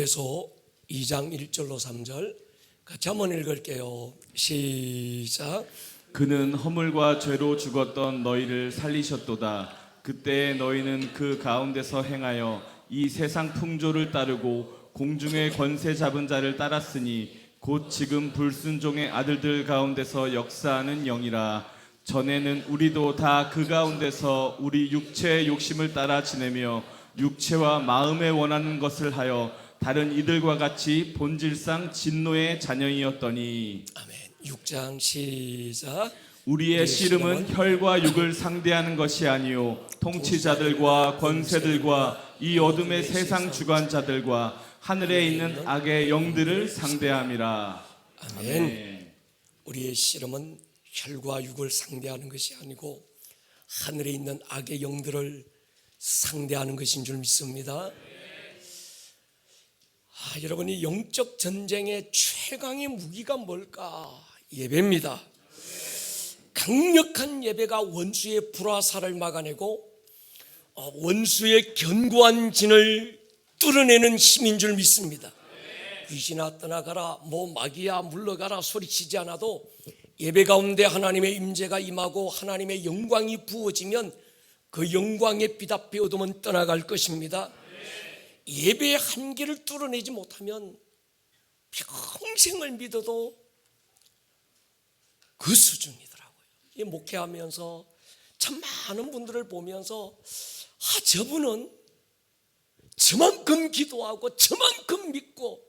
에베소 2장 1절로 3절 같이 한번 읽을게요. 시작. 그는 허물과 죄로 죽었던 너희를 살리셨도다. 그때 너희는 그 가운데서 행하여 이 세상 풍조를 따르고 공중의 권세 잡은 자를 따랐으니 곧 지금 불순종의 아들들 가운데서 역사하는 영이라. 전에는 우리도 다 그 가운데서 우리 육체의 욕심을 따라 지내며 육체와 마음에 원하는 것을 하여 다른 이들과 같이 본질상 진노의 자녀이었더니. 아멘. 6장 시작. 우리의 씨름은 혈과 육을 상대하는 것이 아니요 통치자들과 권세들과 이 어둠의 세상 주관자들과 하늘에 있는 악의 영들을 상대함이라. 아멘. 우리의 씨름은 혈과 육을 상대하는 것이 아니고 하늘에 있는 악의 영들을 상대하는 것인 줄 믿습니다. 여러분이 영적 전쟁의 최강의 무기가 뭘까? 예배입니다. 강력한 예배가 원수의 불화살을 막아내고 원수의 견고한 진을 뚫어내는 힘인 줄 믿습니다. 귀신아 떠나가라, 마귀야 물러가라 소리치지 않아도 예배 가운데 하나님의 임재가 임하고 하나님의 영광이 부어지면 그 영광의 빛 앞에 어둠은 떠나갈 것입니다. 예배의 한계를 뚫어내지 못하면 평생을 믿어도 그 수준이더라고요. 목회하면서 참 많은 분들을 보면서 저분은 저만큼 기도하고 저만큼 믿고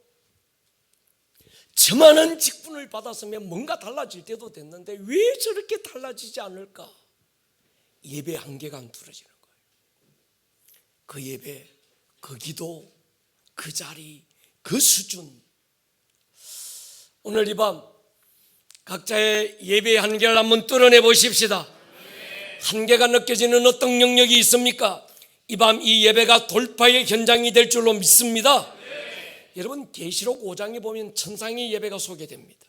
저만한 직분을 받았으면 뭔가 달라질 때도 됐는데 왜 저렇게 달라지지 않을까? 예배의 한계가 안 뚫어지는 거예요. 그 예배, 그 기도, 그 자리, 그 수준. 오늘 이 밤 각자의 예배의 한계를 한번 뚫어내 보십시다. 한계가 느껴지는 어떤 영역이 있습니까? 이 밤 이 예배가 돌파의 현장이 될 줄로 믿습니다. 여러분 계시록 5장에 보면 천상의 예배가 소개됩니다.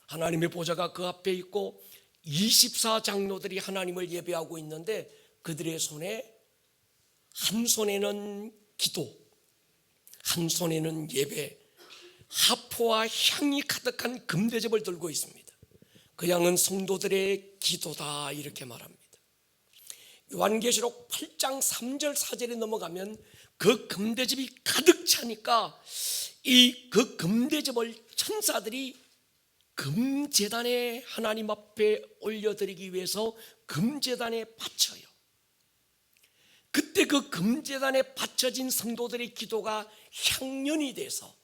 하나님의 보좌가 그 앞에 있고 24장로들이 하나님을 예배하고 있는데 그들의 손에 한 손에는 기도, 한 손에는 예배, 하포와 향이 가득한 금대접을 들고 있습니다. 그 양은 성도들의 기도다 이렇게 말합니다. 요한계시록 8장 3절 4절에 넘어가면 그 금대접이 가득 차니까 그 금대접을 천사들이 금제단에 하나님 앞에 올려드리기 위해서 금제단에 바쳐요. 그때 그 금제단에 바쳐진 성도들의 기도가 향연이 돼서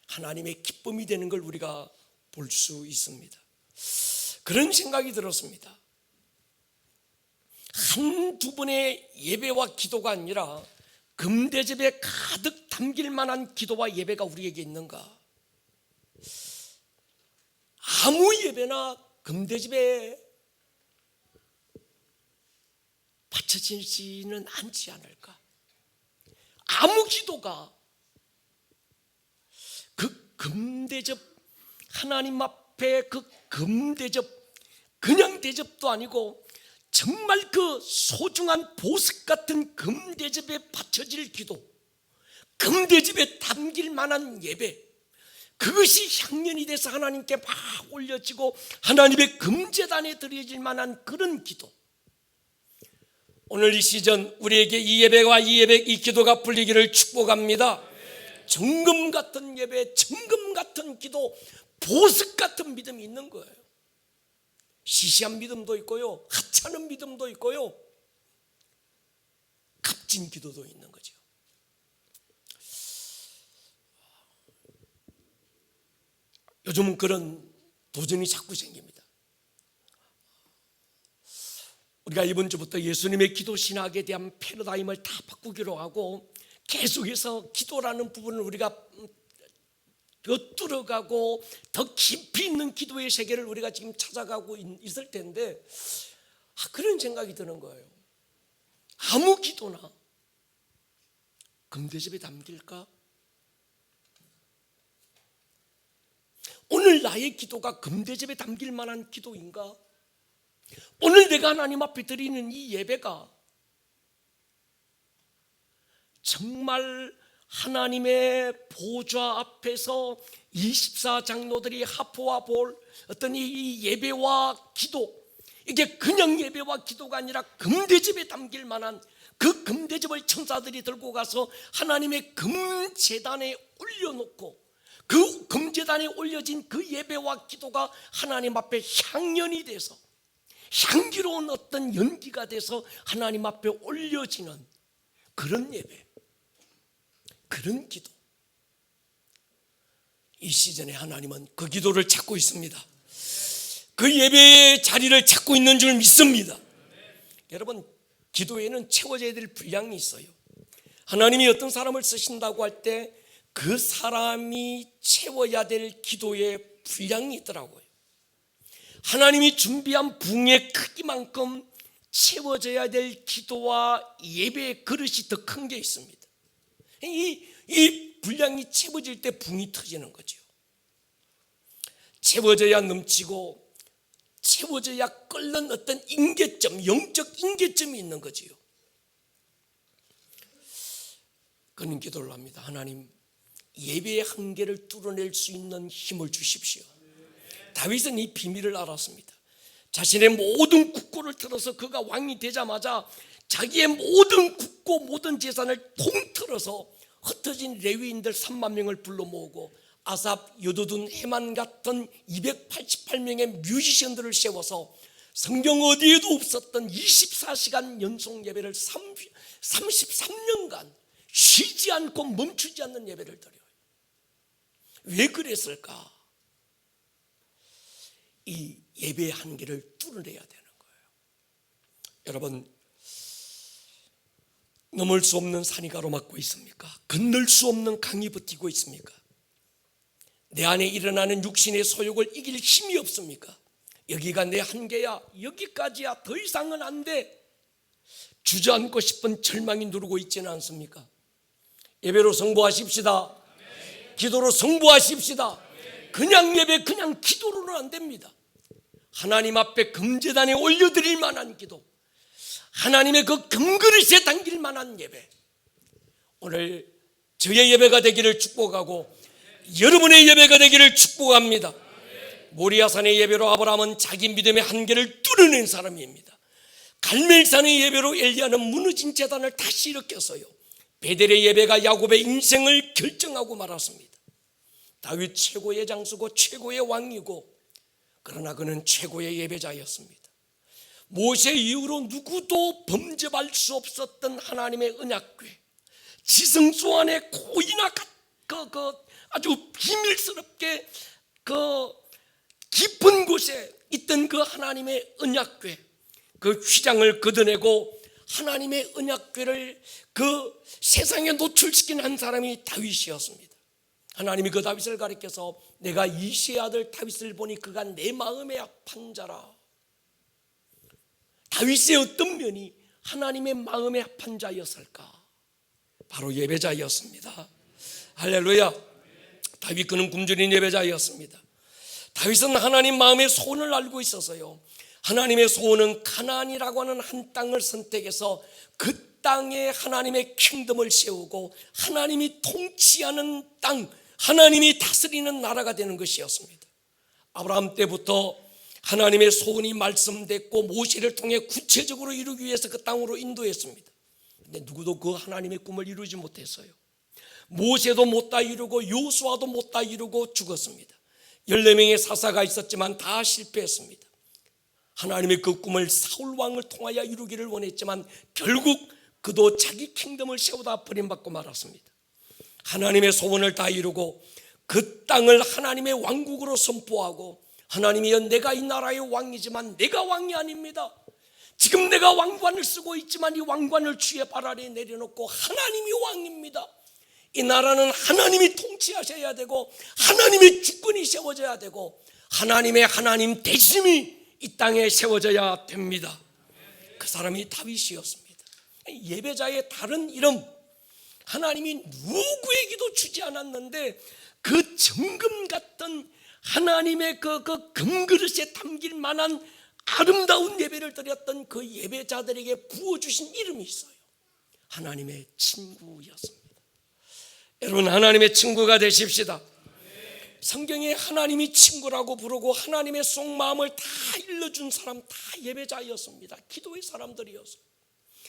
하나님의 기쁨이 되는 걸 우리가 볼 수 있습니다. 그런 생각이 들었습니다. 한두 번의 예배와 기도가 아니라 금대접에 가득 담길 만한 기도와 예배가 우리에게 있는가? 아무 예배나 금대접에 받쳐지지는 않지 않을까? 아무 기도가 그 금대접, 하나님 앞에 그 금대접, 그냥 대접도 아니고 정말 그 소중한 보석 같은 금대접에 바쳐질 기도, 금대접에 담길 만한 예배, 그것이 향연이 돼서 하나님께 막 올려지고 하나님의 금제단에 드려질 만한 그런 기도. 오늘 이 시즌 우리에게 이 예배와 이 기도가 풀리기를 축복합니다. 정금 같은 예배, 정금 같은 기도, 보석 같은 믿음이 있는 거예요. 시시한 믿음도 있고요, 하찮은 믿음도 있고요, 값진 기도도 있는 거죠. 요즘은 그런 도전이 자꾸 생깁니다. 우리가 이번 주부터 예수님의 기도 신학에 대한 패러다임을 다 바꾸기로 하고 계속해서 기도라는 부분을 우리가 더 뚫어가고 더 깊이 있는 기도의 세계를 우리가 지금 찾아가고 있을 텐데 그런 생각이 드는 거예요. 아무 기도나 금대접에 담길까? 오늘 나의 기도가 금대접에 담길 만한 기도인가? 오늘 내가 하나님 앞에 드리는 이 예배가 정말 하나님의 보좌 앞에서 24장로들이 하포와 볼 어떤 이 예배와 기도, 이게 그냥 예배와 기도가 아니라 금대접에 담길 만한 그 금대접을 천사들이 들고 가서 하나님의 금제단에 올려놓고, 그 금제단에 올려진 그 예배와 기도가 하나님 앞에 향연이 돼서, 향기로운 어떤 연기가 돼서 하나님 앞에 올려지는 그런 예배, 그런 기도. 이 시즌에 하나님은 그 기도를 찾고 있습니다. 그 예배의 자리를 찾고 있는 줄 믿습니다. 여러분, 기도에는 채워져야 될 분량이 있어요. 하나님이 어떤 사람을 쓰신다고 할 때 그 사람이 채워야 될 기도의 분량이 있더라고요. 하나님이 준비한 부흥의 크기만큼 채워져야 될 기도와 예배의 그릇이 더 큰 게 있습니다. 이 분량이 채워질 때 붕이 터지는 거죠. 채워져야 넘치고 채워져야 끓는 어떤 임계점, 영적 임계점이 있는 거지요. 그런 기도를 합니다. 하나님, 예배의 한계를 뚫어낼 수 있는 힘을 주십시오. 다윗은 이 비밀을 알았습니다. 자신의 모든 국고를 털어서 그가 왕이 되자마자 자기의 모든 국고, 모든 재산을 통틀어서 흩어진 레위인들 3만 명을 불러 모으고 아삽, 여두둔, 헤만 같은 288명의 뮤지션들을 세워서 성경 어디에도 없었던 24시간 연속 예배를 33년간 쉬지 않고 멈추지 않는 예배를 드려요. 왜 그랬을까? 이 예배의 한계를 뚫어내야 되는 거예요. 여러분, 넘을 수 없는 산이 가로막고 있습니까? 건널 수 없는 강이 버티고 있습니까? 내 안에 일어나는 육신의 소욕을 이길 힘이 없습니까? 여기가 내 한계야, 여기까지야, 더 이상은 안 돼, 주저앉고 싶은 절망이 누르고 있지는 않습니까? 예배로 승부하십시다. 기도로 승부하십시다. 그냥 예배, 그냥 기도로는 안 됩니다. 하나님 앞에 금제단에 올려드릴 만한 기도, 하나님의 그 금그릇에 담길 만한 예배, 오늘 저의 예배가 되기를 축복하고 여러분의 예배가 되기를 축복합니다. 모리아산의 예배로 아브라함은 자기 믿음의 한계를 뚫어낸 사람입니다. 갈멜산의 예배로 엘리야는 무너진 제단을 다시 일으켰어요. 베델의 예배가 야곱의 인생을 결정하고 말았습니다. 다윗 최고의 장수고 최고의 왕이고, 그러나 그는 최고의 예배자였습니다. 모세 이후로 누구도 범접할 수 없었던 하나님의 언약궤, 지성소 안에 고이나 아주 비밀스럽게 그 깊은 곳에 있던 그 하나님의 언약궤, 그 휘장을 걷어내고 하나님의 언약궤를 그 세상에 노출시킨 한 사람이 다윗이었습니다. 하나님이 그 다윗을 가리켜서 내가 이새의 아들 다윗을 보니 그가 내 마음에 합한 자라. 다윗의 어떤 면이 하나님의 마음에 합한 자였을까? 바로 예배자였습니다. 할렐루야. 다윗 그는 굶주린 예배자였습니다. 다윗은 하나님 마음의 소원을 알고 있어서요, 하나님의 소원은 가나안이라고 하는 한 땅을 선택해서 그 땅에 하나님의 킹덤을 세우고 하나님이 통치하는 땅, 하나님이 다스리는 나라가 되는 것이었습니다. 아브라함 때부터 하나님의 소원이 말씀됐고 모세를 통해 구체적으로 이루기 위해서 그 땅으로 인도했습니다. 근데 누구도 그 하나님의 꿈을 이루지 못했어요. 모세도 못 다 이루고 여호수아도 못 다 이루고 죽었습니다. 14명의 사사가 있었지만 다 실패했습니다. 하나님의 그 꿈을 사울 왕을 통하여 이루기를 원했지만 결국 그도 자기 킹덤을 세우다 버림받고 말았습니다. 하나님의 소원을 다 이루고 그 땅을 하나님의 왕국으로 선포하고, 하나님이여, 내가 이 나라의 왕이지만 내가 왕이 아닙니다. 지금 내가 왕관을 쓰고 있지만 이 왕관을 주의 발 아래에 내려놓고 하나님이 왕입니다. 이 나라는 하나님이 통치하셔야 되고 하나님의 주권이 세워져야 되고 하나님의 하나님 대심이 이 땅에 세워져야 됩니다. 그 사람이 다윗이었습니다. 예배자의 다른 이름, 하나님이 누구에게도 주지 않았는데 그 정금 같은 하나님의 그 금그릇에 담길 만한 아름다운 예배를 드렸던 그 예배자들에게 부어주신 이름이 있어요. 하나님의 친구였습니다. 여러분, 하나님의 친구가 되십시다. 성경에 하나님이 친구라고 부르고 하나님의 속마음을 다 일러준 사람 다 예배자였습니다. 기도의 사람들이었어요.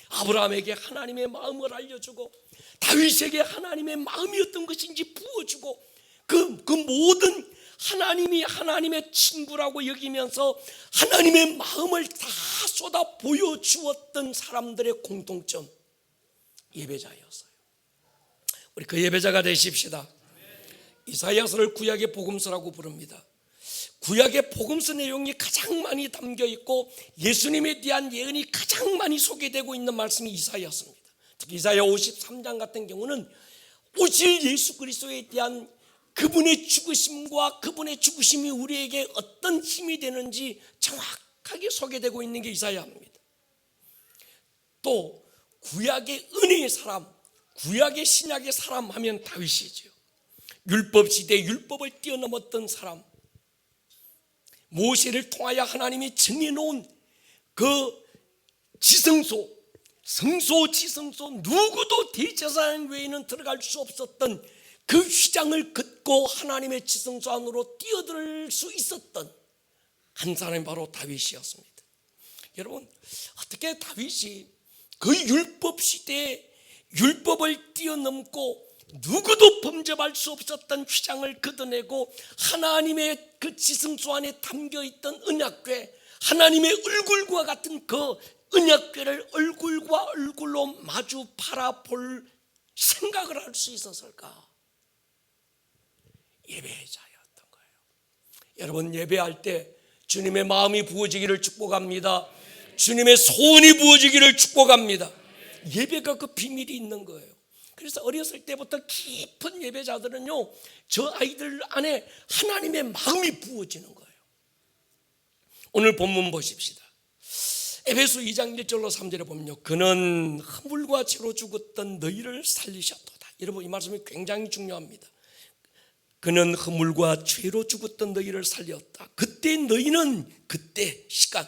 아브라함에게 하나님의 마음을 알려주고 다윗에게 하나님의 마음이 어떤 것인지 부어주고 그 모든 하나님이 하나님의 친구라고 여기면서 하나님의 마음을 다 쏟아 보여주었던 사람들의 공통점, 예배자였어요. 우리 그 예배자가 되십시다. 이사야서를 구약의 복음서라고 부릅니다. 구약의 복음서 내용이 가장 많이 담겨 있고 예수님에 대한 예언이 가장 많이 소개되고 있는 말씀이 이사야서입니다. 특히 이사야 53장 같은 경우는 오실 예수 그리스도에 대한 그분의 죽으심과 그분의 죽으심이 우리에게 어떤 힘이 되는지 정확하게 소개되고 있는 게 이사야입니다. 또 구약의 은혜의 사람, 구약의 신약의 사람 하면 다윗이죠. 율법 시대에 율법을 뛰어넘었던 사람, 모세를 통하여 하나님이 정해놓은 그 지성소, 성소 지성소, 누구도 대제사장 외에는 들어갈 수 없었던 그 휘장을 긋고 하나님의 지성소 안으로 뛰어들 수 있었던 한 사람이 바로 다윗이었습니다. 여러분, 어떻게 다윗이 그 율법 시대에 율법을 뛰어넘고 누구도 범접할 수 없었던 휘장을 걷어내고 하나님의 그 지성소 안에 담겨있던 언약궤, 하나님의 얼굴과 같은 그 언약궤를 얼굴과 얼굴로 마주 바라볼 생각을 할 수 있었을까? 예배자였던 거예요. 여러분, 예배할 때 주님의 마음이 부어지기를 축복합니다. 주님의 소원이 부어지기를 축복합니다. 예배가 그 비밀이 있는 거예요. 그래서 어렸을 때부터 깊은 예배자들은요, 저 아이들 안에 하나님의 마음이 부어지는 거예요. 오늘 본문 보십시다. 에베소 2장 1절로 3절에 보면요, 그는 허물과 죄로 죽었던 너희를 살리셨도다. 여러분, 이 말씀이 굉장히 중요합니다. 그는 허물과 죄로 죽었던 너희를 살렸다. 그때 너희는, 그때 시간,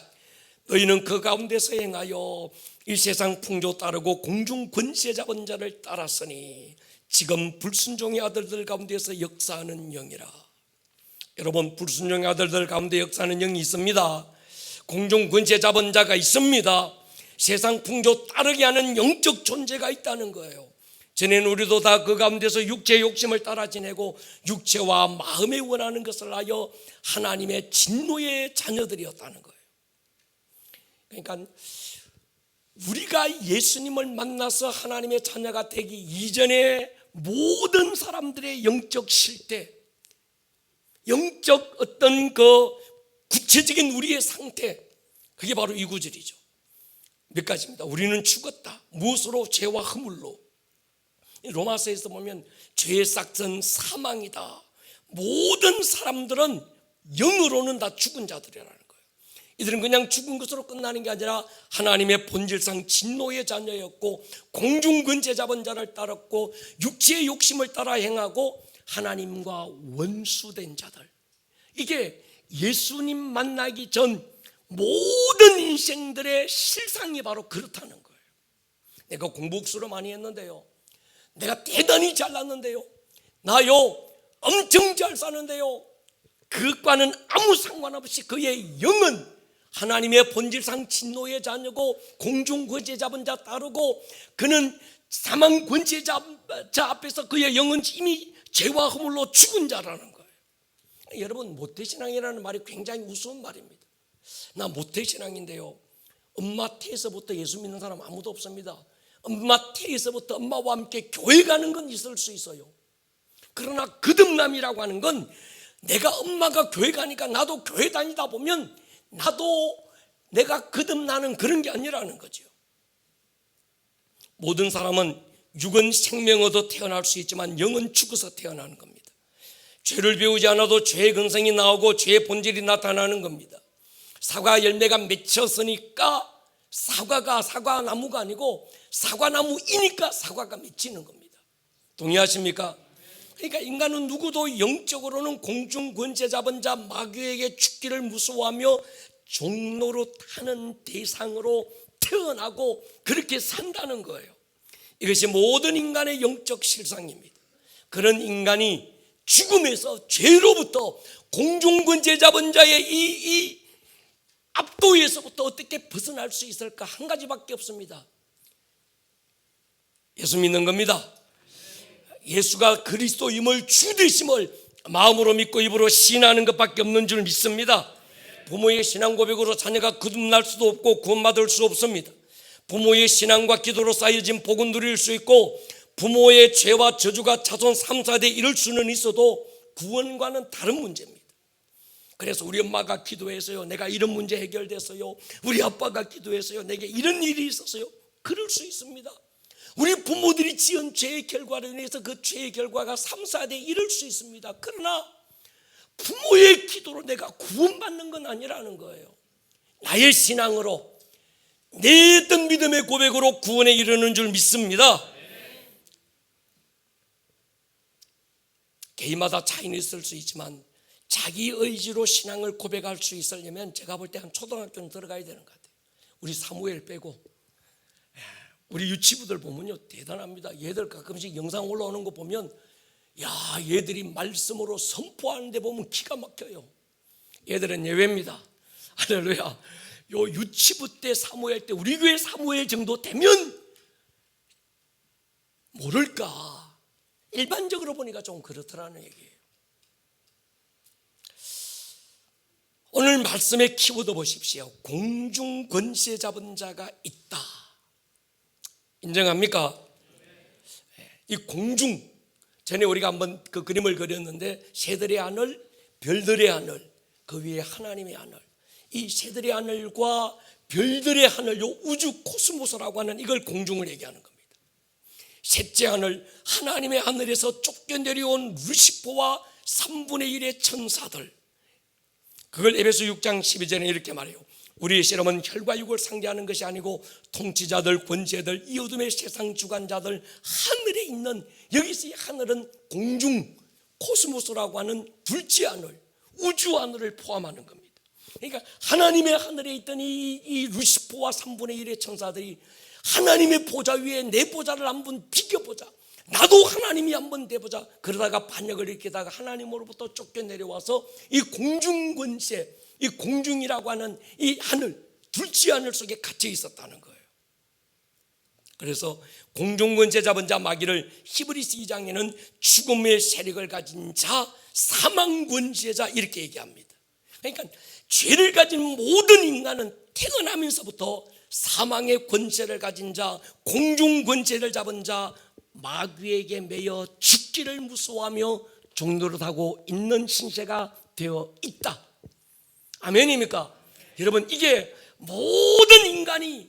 너희는 그 가운데서 행하여 이 세상 풍조 따르고 공중 권세 잡은 자를 따랐으니 지금 불순종의 아들들 가운데서 역사하는 영이라. 여러분, 불순종의 아들들 가운데 역사하는 영이 있습니다. 공중 권세 잡은 자가 있습니다. 세상 풍조 따르게 하는 영적 존재가 있다는 거예요. 전에는 우리도 다 그 가운데서 육체의 욕심을 따라 지내고 육체와 마음에 원하는 것을 하여 하나님의 진노의 자녀들이었다는 거예요. 그러니까 우리가 예수님을 만나서 하나님의 자녀가 되기 이전에 모든 사람들의 영적 실태, 영적 어떤 그 구체적인 우리의 상태, 그게 바로 이 구절이죠. 몇 가지입니다. 우리는 죽었다. 무엇으로? 죄와 허물로. 로마서에서 보면 죄의 싹은 사망이다. 모든 사람들은 영으로는 다 죽은 자들이라는 거예요. 이들은 그냥 죽은 것으로 끝나는 게 아니라 하나님의 본질상 진노의 자녀였고 공중 권세 잡은 자를 따랐고 육체의 욕심을 따라 행하고 하나님과 원수된 자들. 이게 예수님 만나기 전 모든 인생들의 실상이 바로 그렇다는 거예요. 내가 공부수로 많이 했는데요, 내가 대단히 잘났는데요, 나요 엄청 잘 사는데요, 그것과는 아무 상관없이 그의 영은 하나님의 본질상 진노의 자녀고 공중 권세 잡은 자 따르고 그는 사망 권세자 앞에서 그의 영은 이미 죄와 허물로 죽은 자라는 거예요. 여러분, 모태신앙이라는 말이 굉장히 우스운 말입니다. 나 모태신앙인데요, 엄마 태에서부터 예수 믿는 사람 아무도 없습니다. 엄마 태에서부터 엄마와 함께 교회 가는 건 있을 수 있어요. 그러나 거듭남이라고 하는 건 내가 엄마가 교회 가니까 나도 교회 다니다 보면 나도 내가 거듭나는 그런 게 아니라는 거죠. 모든 사람은 육은 생명 얻어 태어날 수 있지만 영은 죽어서 태어나는 겁니다. 죄를 배우지 않아도 죄의 근성이 나오고 죄의 본질이 나타나는 겁니다. 사과 열매가 맺혔으니까 사과나무가 아니고 사과나무이니까 사과가 맺히는 겁니다. 동의하십니까? 그러니까 인간은 누구도 영적으로는 공중 권세 잡은 자 마귀에게 죽기를 무서워하며 종로로 타는 대상으로 태어나고 그렇게 산다는 거예요. 이것이 모든 인간의 영적 실상입니다. 그런 인간이 죽음에서 죄로부터 공중권세 잡은 자의 이 압도에서부터 어떻게 벗어날 수 있을까? 한 가지밖에 없습니다. 예수 믿는 겁니다. 예수가 그리스도임을 주 되심을 마음으로 믿고 입으로 시인하는 것밖에 없는 줄 믿습니다. 부모의 신앙 고백으로 자녀가 거듭날 수도 없고 구원받을 수 없습니다. 부모의 신앙과 기도로 쌓여진 복은 누릴 수 있고 부모의 죄와 저주가 자손 3, 4대 이룰 수는 있어도 구원과는 다른 문제입니다. 그래서 우리 엄마가 기도해서요, 내가 이런 문제 해결됐어요. 우리 아빠가 기도해서요, 내게 이런 일이 있었어요. 그럴 수 있습니다. 우리 부모들이 지은 죄의 결과로 인해서 그 죄의 결과가 3, 4대 이룰 수 있습니다. 그러나 부모의 기도로 내가 구원받는 건 아니라는 거예요. 나의 신앙으로, 내 어떤 믿음의 고백으로 구원에 이르는 줄 믿습니다. 개인마다 차이는 있을 수 있지만 자기 의지로 신앙을 고백할 수 있으려면 제가 볼 때 한 초등학교는 들어가야 되는 것 같아요. 우리 사무엘 빼고 우리 유치부들 보면요 대단합니다. 얘들 가끔씩 영상 올라오는 거 보면 야, 얘들이 말씀으로 선포하는 데 보면 기가 막혀요. 얘들은 예외입니다. 할렐루야. 요 유치부 때 사무엘 때 우리 교회 사무엘 정도 되면 모를까. 일반적으로 보니까 좀 그렇더라는 얘기예요. 오늘 말씀의 키워드 보십시오. 공중 권세 잡은 자가 있다. 인정합니까? 이 공중, 전에 우리가 한번 그 그림을 그렸는데 새들의 하늘, 별들의 하늘, 그 위에 하나님의 하늘. 이 새들의 하늘과 별들의 하늘, 요 우주 코스모스라고 하는 이걸 공중을 얘기하는 겁니다. 셋째 하늘, 하나님의 하늘에서 쫓겨 내려온 루시퍼와 3분의 1의 천사들. 그걸 에베소 6장 12절에 이렇게 말해요. 우리의 실험은 혈과 육을 상대하는 것이 아니고 통치자들, 권세들, 이 어둠의 세상 주관자들, 하늘에 있는, 여기서 이 하늘은 공중 코스모스라고 하는 둘째 하늘, 우주 하늘을 포함하는 겁니다. 그러니까 하나님의 하늘에 있던 이 루시퍼와 3분의 1의 천사들이 하나님의 보좌 위에 내 보좌를 한번 비교보자, 나도 하나님이 한번 돼보자, 그러다가 반역을 일으키다가 하나님으로부터 쫓겨 내려와서 이 공중 권세, 이 공중이라고 하는 이 하늘, 둘째 하늘 속에 갇혀 있었다는 거예요. 그래서 공중 권세 잡은 자 마귀를 히브리서 2장에는 죽음의 세력을 가진 자, 사망 권세자 이렇게 얘기합니다. 그러니까 죄를 가진 모든 인간은 태어나면서부터 사망의 권세를 가진 자, 공중 권세를 잡은 자, 마귀에게 매여 죽기를 무서워하며 종노릇하고 있는 신세가 되어 있다. 아멘입니까? 여러분, 이게 모든 인간이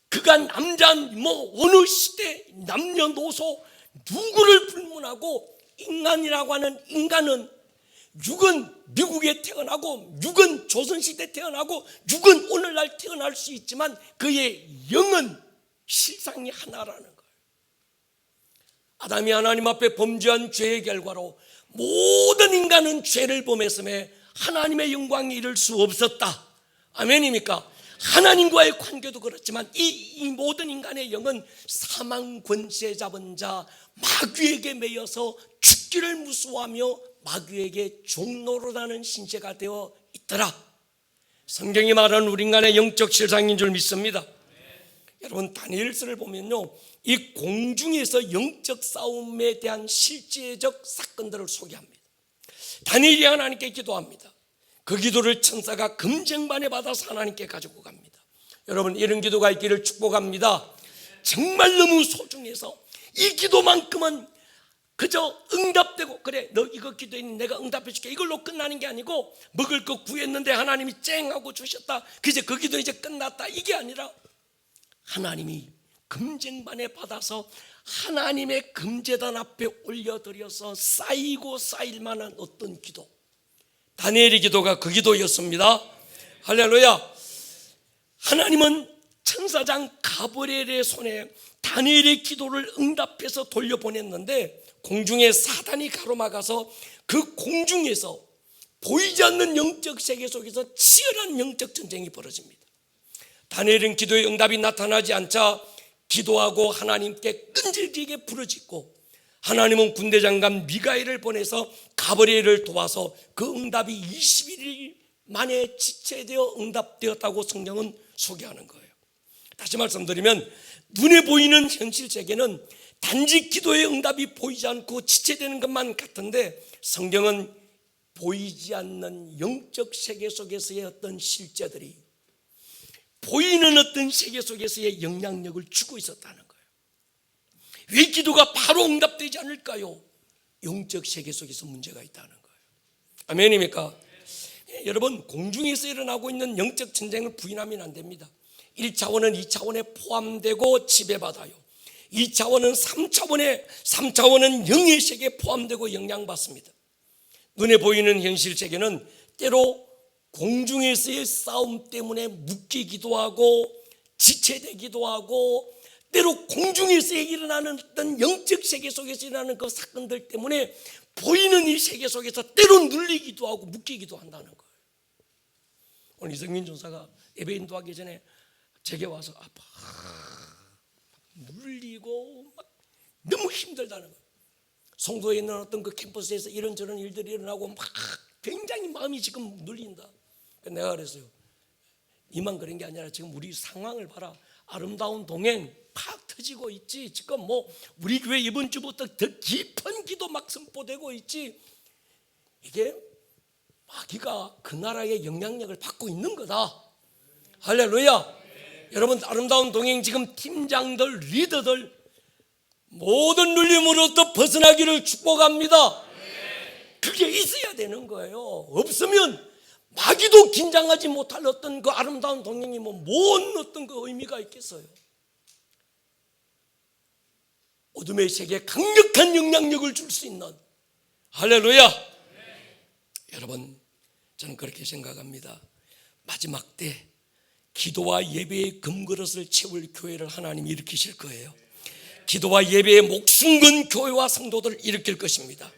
그간 남자 어느 시대 남녀노소 누구를 불문하고 인간이라고 하는 인간은 육은 미국에 태어나고 육은 조선시대 태어나고 육은 오늘날 태어날 수 있지만 그의 영은 실상이 하나라는 거예요. 아담이 하나님 앞에 범죄한 죄의 결과로 모든 인간은 죄를 범했음에 하나님의 영광에 이를 수 없었다. 아멘입니까? 하나님과의 관계도 그렇지만 이 모든 인간의 영은 사망 권세 잡은 자 마귀에게 매여서 죽기를 무서워하며 마귀에게 종노릇하는 신세가 되어 있더라. 성경이 말하는 우리 인간의 영적 실상인 줄 믿습니다. 여러분, 다니엘서를 보면요, 이 공중에서 영적 싸움에 대한 실제적 사건들을 소개합니다. 다니엘이 하나님께 기도합니다. 그 기도를 천사가 금쟁반에 받아서 하나님께 가지고 갑니다. 여러분, 이런 기도가 있기를 축복합니다. 정말 너무 소중해서 이 기도만큼은 그저 응답되고, 그래 너 이거 기도했니 내가 응답해 줄게, 이걸로 끝나는 게 아니고 먹을 거 구했는데 하나님이 쨍하고 주셨다, 그제 그 기도 이제 끝났다, 이게 아니라 하나님이 금쟁반에 받아서 하나님의 금제단 앞에 올려드려서 쌓이고 쌓일 만한 어떤 기도, 다니엘의 기도가 그 기도였습니다. 할렐루야. 하나님은 천사장 가브리엘의 손에 다니엘의 기도를 응답해서 돌려보냈는데 공중에 사단이 가로막아서 그 공중에서 보이지 않는 영적 세계 속에서 치열한 영적 전쟁이 벌어집니다. 다니엘은 기도의 응답이 나타나지 않자 기도하고 하나님께 끈질기게 부르짖고 하나님은 군대장관 미가엘을 보내서 가브리엘을 도와서 그 응답이 21일 만에 지체되어 응답되었다고 성경은 소개하는 거예요. 다시 말씀드리면 눈에 보이는 현실 세계는 단지 기도의 응답이 보이지 않고 지체되는 것만 같은데, 성경은 보이지 않는 영적 세계 속에서의 어떤 실제들이 보이는 어떤 세계 속에서의 영향력을 주고 있었다는 거예요. 왜 기도가 바로 응답되지 않을까요? 영적 세계 속에서 문제가 있다는 거예요. 아멘입니까? 여러분, 공중에서 일어나고 있는 영적 전쟁을 부인하면 안 됩니다. 1차원은 2차원에 포함되고 지배받아요. 2차원은 3차원은 영의 세계에 포함되고 영향받습니다. 눈에 보이는 현실 세계는 때로 공중에서의 싸움 때문에 묶이기도 하고 지체되기도 하고, 때로 공중에서 일어나는 어떤 영적 세계 속에서 일어나는 그 사건들 때문에 보이는 이 세계 속에서 때로 눌리기도 하고 묶이기도 한다는 거예요. 오늘 이성민 전사가 예배 인도하기 전에 제게 와서 아파 눌리고 막 너무 힘들다는 거예요. 송도에 있는 어떤 그 캠퍼스에서 이런저런 일들이 일어나고 막 굉장히 마음이 지금 눌린다. 내가 그랬어요. 이만 그런 게 아니라 지금 우리 상황을 봐라. 아름다운 동행 팍 터지고 있지. 지금 뭐 우리 교회 이번 주부터 더 깊은 기도 막 선포되고 있지. 이게 마귀가 그 나라의 영향력을 받고 있는 거다. 할렐루야. 여러분, 아름다운 동행 지금 팀장들, 리더들 모든 눌림으로부터 벗어나기를 축복합니다. 그게 있어야 되는 거예요. 없으면 마귀도 긴장하지 못할 어떤 그 아름다운 동행이 뭔 어떤 그 의미가 있겠어요. 어둠의 세계에 강력한 영향력을 줄 수 있는, 할렐루야. 여러분, 저는 그렇게 생각합니다. 마지막 때 기도와 예배의 금그릇을 채울 교회를 하나님이 일으키실 거예요. 기도와 예배의 목숨 건 교회와 성도들을 일으킬 것입니다.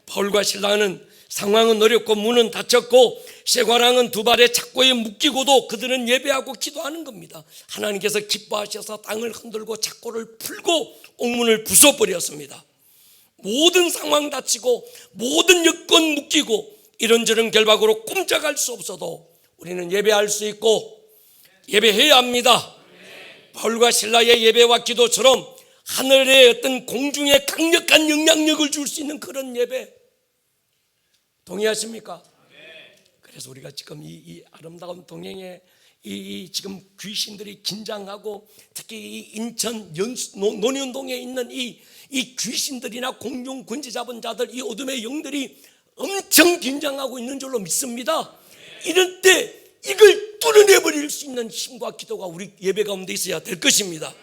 바울과 실라는 상황은 어렵고 문은 닫혔고 쇠과랑은 두 발에 착고에 묶이고도 그들은 예배하고 기도하는 겁니다. 하나님께서 기뻐하셔서 땅을 흔들고 착고를 풀고 옥문을 부숴버렸습니다. 모든 상황 닫히고 모든 여건 묶이고 이런저런 결박으로 꼼짝할 수 없어도 우리는 예배할 수 있고 예배해야 합니다. 바울과 실라의 예배와 기도처럼 하늘의 어떤 공중에 강력한 영향력을 줄 수 있는 그런 예배, 동의하십니까? 그래서 우리가 지금 이 아름다운 동행에 이 지금 귀신들이 긴장하고, 특히 이 인천 논현동에 있는 이 귀신들이나 공중 권세 잡은 자들, 이 어둠의 영들이 엄청 긴장하고 있는 줄로 믿습니다. 이럴 때 이걸 뚫어내버릴 수 있는 힘과 기도가 우리 예배 가운데 있어야 될 것입니다.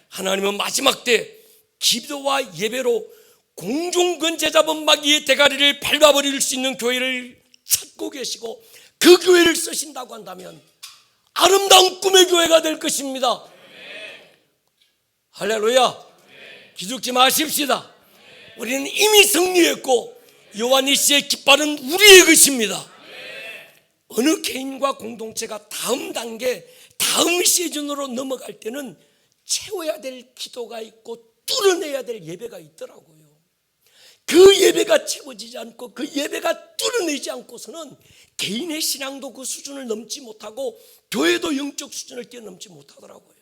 하나님은 마지막 때 기도와 예배로 공중 권세 잡은 마귀의 대가리를 밟아버릴 수 있는 교회를 찾고 계시고 그 교회를 쓰신다고 한다면 아름다운 꿈의 교회가 될 것입니다. 할렐루야. 기죽지 마십시다. 우리는 이미 승리했고 요한일시의 깃발은 우리의 것입니다. 어느 개인과 공동체가 다음 단계, 다음 시즌으로 넘어갈 때는 채워야 될 기도가 있고 뚫어내야 될 예배가 있더라고요. 그 예배가 채워지지 않고 그 예배가 뚫어내지 않고서는 개인의 신앙도 그 수준을 넘지 못하고 교회도 영적 수준을 뛰어넘지 못하더라고요.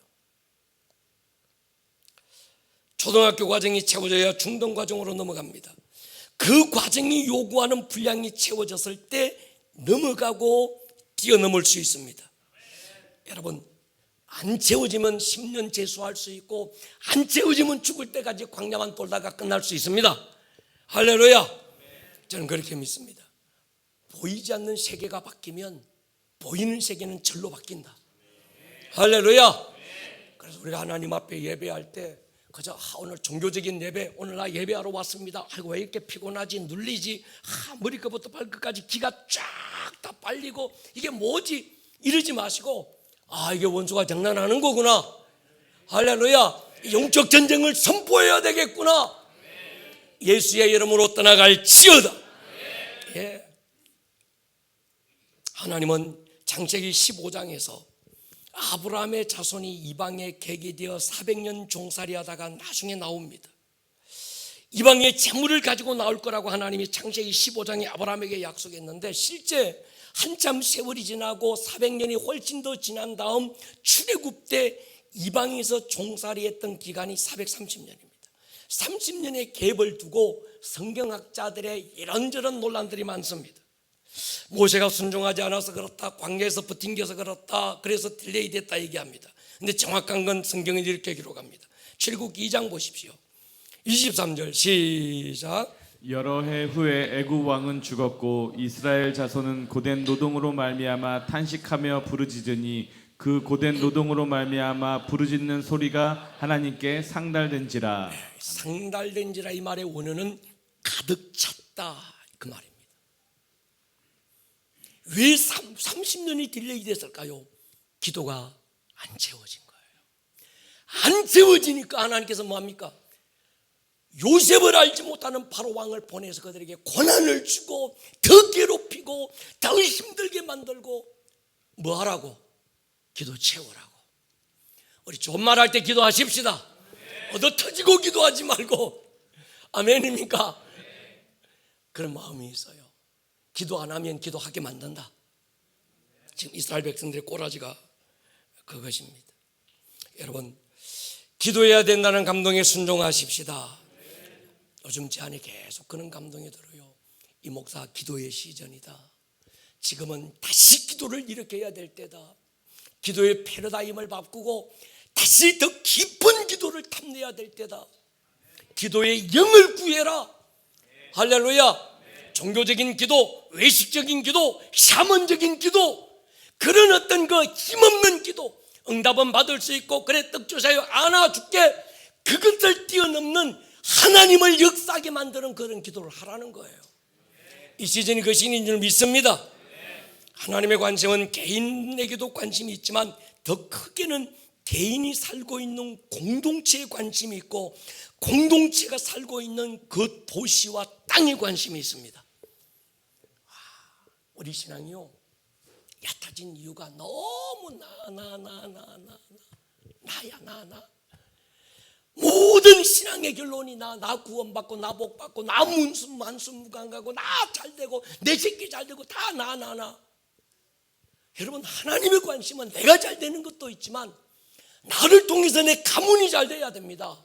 초등학교 과정이 채워져야 중등 과정으로 넘어갑니다. 그 과정이 요구하는 분량이 채워졌을 때 넘어가고 뛰어넘을 수 있습니다. 여러분, 안 채워지면 10년 재수할 수 있고 안 채워지면 죽을 때까지 광야만 돌다가 끝날 수 있습니다. 할렐루야. 저는 그렇게 믿습니다. 보이지 않는 세계가 바뀌면 보이는 세계는 절로 바뀐다. 할렐루야. 그래서 우리가 하나님 앞에 예배할 때 그저 오늘 종교적인 예배, 오늘 나 예배하러 왔습니다. 아이고 왜 이렇게 피곤하지, 눌리지, 머리끝부터 발끝까지 기가 쫙 다 빨리고 이게 뭐지 이러지 마시고, 이게 원수가 장난하는 거구나. 할렐루야. 영적 전쟁을 선포해야 되겠구나. 예수의 이름으로 떠나갈지어다. 예. 하나님은 창세기 15장에서 아브라함의 자손이 이방에 객이 되어 400년 종살이하다가 나중에 나옵니다. 이방의 재물을 가지고 나올 거라고 하나님이 창세기 15장에 아브라함에게 약속했는데, 실제 한참 세월이 지나고 400년이 훨씬 더 지난 다음 출애굽 때 이방에서 종살이했던 기간이 430년입니다. 30년의 갭을 두고 성경학자들의 이런저런 논란들이 많습니다. 모세가 순종하지 않아서 그렇다, 광야에서 버팅겨서 그렇다, 그래서 딜레이 됐다 얘기합니다. 근데 정확한 건 성경이 이렇게 기록합니다. 출애굽기 2장 보십시오. 23절 시작. 여러 해 후에 애굽 왕은 죽었고 이스라엘 자손은 고된 노동으로 말미암아 탄식하며 부르짖으니 그 고된 노동으로 말미암아 부르짖는 소리가 하나님께 상달된지라. 상달된지라, 이 말의 원어는 가득 찼다 그 말입니다. 왜 30년이 딜레이 됐을까요? 기도가 안 채워진 거예요. 안 채워지니까 하나님께서 뭐합니까? 요셉을 알지 못하는 바로 왕을 보내서 그들에게 고난을 주고 더 괴롭히고 더 힘들게 만들고 뭐 하라고? 기도 채우라고. 우리 좋은 말 할 때 기도하십시다. 얻어 터지고 기도하지 말고. 아멘입니까? 그런 마음이 있어요. 기도 안 하면 기도하게 만든다. 지금 이스라엘 백성들의 꼬라지가 그것입니다. 여러분, 기도해야 된다는 감동에 순종하십시다. 요즘 제 안에 계속 그런 감동이 들어요. 이 목사 기도의 시즌이다. 지금은 다시 기도를 일으켜야 될 때다. 기도의 패러다임을 바꾸고 다시 더 깊은 기도를 탐내야 될 때다. 기도의 영을 구해라. 할렐루야. 종교적인 기도, 외식적인 기도, 샤먼적인 기도, 그런 어떤 그 힘없는 기도, 응답은 받을 수 있고 그래 떡 주세요 안아줄게, 그것을 뛰어넘는 하나님을 역사하게 만드는 그런 기도를 하라는 거예요. 이 시즌이 그 시즌인 줄 믿습니다. 하나님의 관심은 개인에게도 관심이 있지만 더 크게는 개인이 살고 있는 공동체에 관심이 있고 공동체가 살고 있는 그 도시와 땅에 관심이 있습니다. 우리 신앙이요, 얕아진 이유가 너무 나야. 모든 신앙의 결론이 나 구원받고 나 복받고 나 만순무강하고 나 잘되고 내 새끼 잘되고 다 나. 여러분, 하나님의 관심은 내가 잘되는 것도 있지만 나를 통해서 내 가문이 잘돼야 됩니다.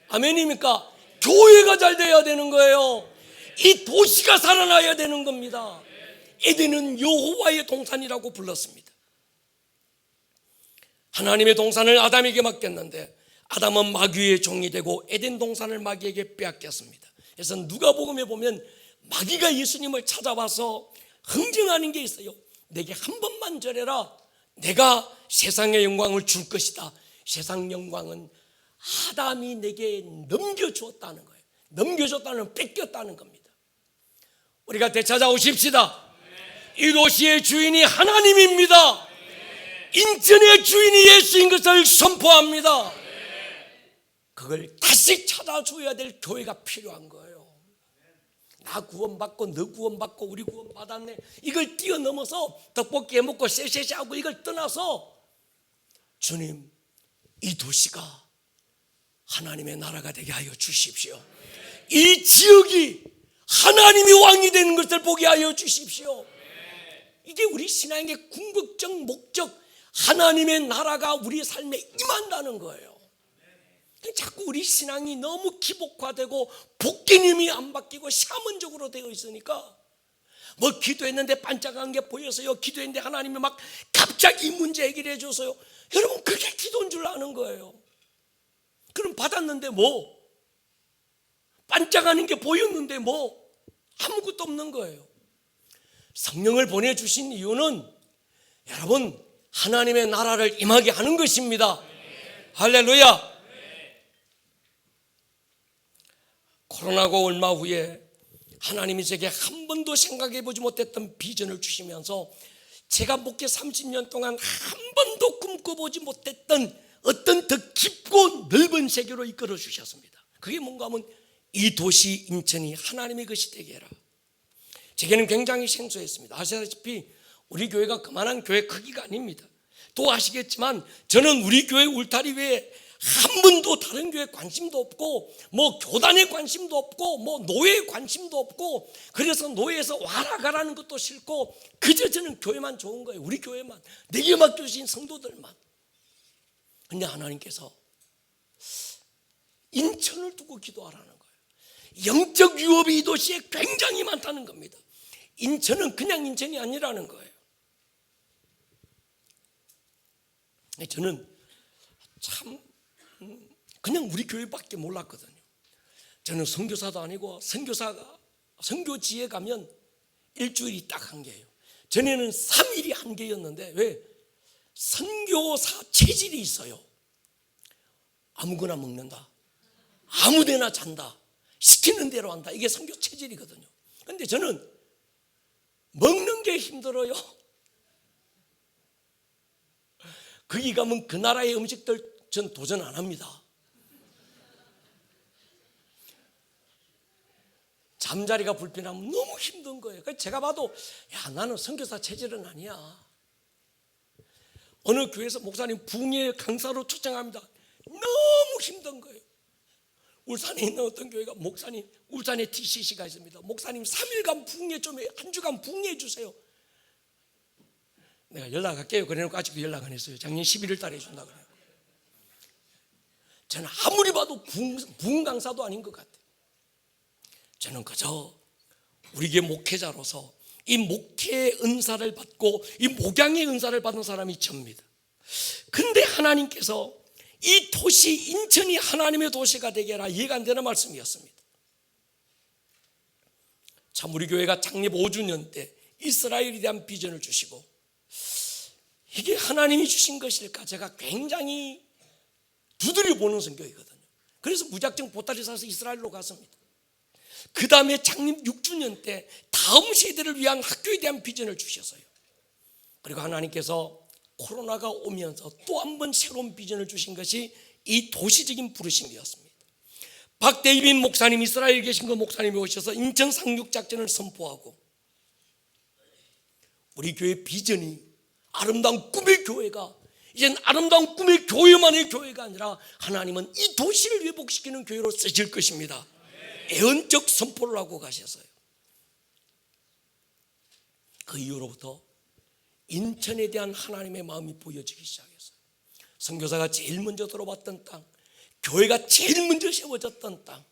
아멘입니까? 교회가 잘돼야 되는 거예요. 이 도시가 살아나야 되는 겁니다. 에덴은 여호와의 동산이라고 불렀습니다. 하나님의 동산을 아담에게 맡겼는데 아담은 마귀의 종이 되고 에덴 동산을 마귀에게 빼앗겼습니다. 그래서 누가복음에 보면 마귀가 예수님을 찾아와서 흥정하는 게 있어요. 내게 한 번만 절해라. 내가 세상의 영광을 줄 것이다. 세상 영광은 아담이 내게 넘겨주었다는 거예요. 넘겨줬다는 뺏겼다는 겁니다. 우리가 되찾아오십시다. 이 도시의 주인이 하나님입니다. 인천의 주인이 예수인 것을 선포합니다. 그걸 다시 찾아줘야 될 교회가 필요한 거예요. 나 구원받고 너 구원받고 우리 구원받았네, 이걸 뛰어넘어서 떡볶이 해먹고 쎄쎄쎄하고 이걸 떠나서 주님, 이 도시가 하나님의 나라가 되게 하여 주십시오. 이 지역이 하나님이 왕이 되는 것을 보게 하여 주십시오. 이게 우리 신앙의 궁극적 목적, 하나님의 나라가 우리 삶에 임한다는 거예요. 자꾸 우리 신앙이 너무 기복화되고 복개념이 안 바뀌고 샤먼적으로 되어 있으니까 뭐 기도했는데 반짝한 게 보여서요, 기도했는데 하나님이 막 갑자기 문제 해결해 줘서요. 여러분, 그게 기도인 줄 아는 거예요. 그럼 받았는데 뭐, 반짝하는 게 보였는데 뭐, 아무것도 없는 거예요. 성령을 보내주신 이유는 여러분, 하나님의 나라를 임하게 하는 것입니다. 할렐루야. 코로나고 얼마 후에 하나님이 제게 한 번도 생각해 보지 못했던 비전을 주시면서 제가 목회 30년 동안 한 번도 꿈꿔보지 못했던 어떤 더 깊고 넓은 세계로 이끌어 주셨습니다. 그게 뭔가 하면 이 도시 인천이 하나님의 것이 되게 해라. 제게는 굉장히 생소했습니다. 아시다시피 우리 교회가 그만한 교회 크기가 아닙니다. 또 아시겠지만 저는 우리 교회 울타리 외에 한 번도 다른 교회에 관심도 없고 뭐 교단에 관심도 없고 뭐 노예에 관심도 없고, 그래서 노예에서 와라 가라는 것도 싫고 그저 저는 교회만 좋은 거예요. 우리 교회만, 내게 맡겨주신 성도들만. 근데 하나님께서 인천을 두고 기도하라는 거예요. 영적 유업이 이 도시에 굉장히 많다는 겁니다. 인천은 그냥 인천이 아니라는 거예요. 저는 참 그냥 우리 교회밖에 몰랐거든요. 저는 선교사도 아니고 선교사가 선교지에 가면 일주일이 딱 한 개예요. 전에는 3일이 한 개였는데, 왜? 선교사 체질이 있어요. 아무거나 먹는다, 아무데나 잔다, 시키는 대로 한다. 이게 선교 체질이거든요. 근데 저는 먹는 게 힘들어요. 거기 가면 그 나라의 음식들 전 도전 안 합니다. 잠자리가 불편하면 너무 힘든 거예요. 그래서 제가 봐도 야, 나는 선교사 체질은 아니야. 어느 교회에서 목사님 부흥회 강사로 초청합니다. 너무 힘든 거예요. 울산에 있는 어떤 교회가 목사님, 울산에 TCC가 있습니다. 목사님 3일간 부흥회 좀 해, 한 주간 부흥회 주세요. 내가 연락할게요. 그래놓고 아직도 연락 안 했어요. 작년 11월 달에 해준다 그래요. 저는 아무리 봐도 부흥 강사도 아닌 것 같아요. 저는 그저 우리 교회 목회자로서 이 목회의 은사를 받고 이 목양의 은사를 받은 사람이 접니다. 근데 하나님께서 이 도시 인천이 하나님의 도시가 되게 하라, 이해가 안 되는 말씀이었습니다. 참 우리 교회가 창립 5주년 때 이스라엘에 대한 비전을 주시고, 이게 하나님이 주신 것일까 제가 굉장히 두드려 보는 성격이거든요. 그래서 무작정 보따리 사서 이스라엘로 갔습니다. 그 다음에 창립 6주년 때 다음 세대를 위한 학교에 대한 비전을 주셨어요. 그리고 하나님께서 코로나가 오면서 또 한 번 새로운 비전을 주신 것이 이 도시적인 부르심이었습니다. 박대입인 목사님, 이스라엘 계신 그 목사님이 오셔서 인천 상륙작전을 선포하고, 우리 교회 비전이 아름다운 꿈의 교회가 이젠 아름다운 꿈의 교회만의 교회가 아니라 하나님은 이 도시를 회복시키는 교회로 쓰실 것입니다. 애언적 선포를 하고 가셨어요. 그 이후로부터 인천에 대한 하나님의 마음이 보여지기 시작했어요. 선교사가 제일 먼저 들어왔던 땅, 교회가 제일 먼저 세워졌던 땅,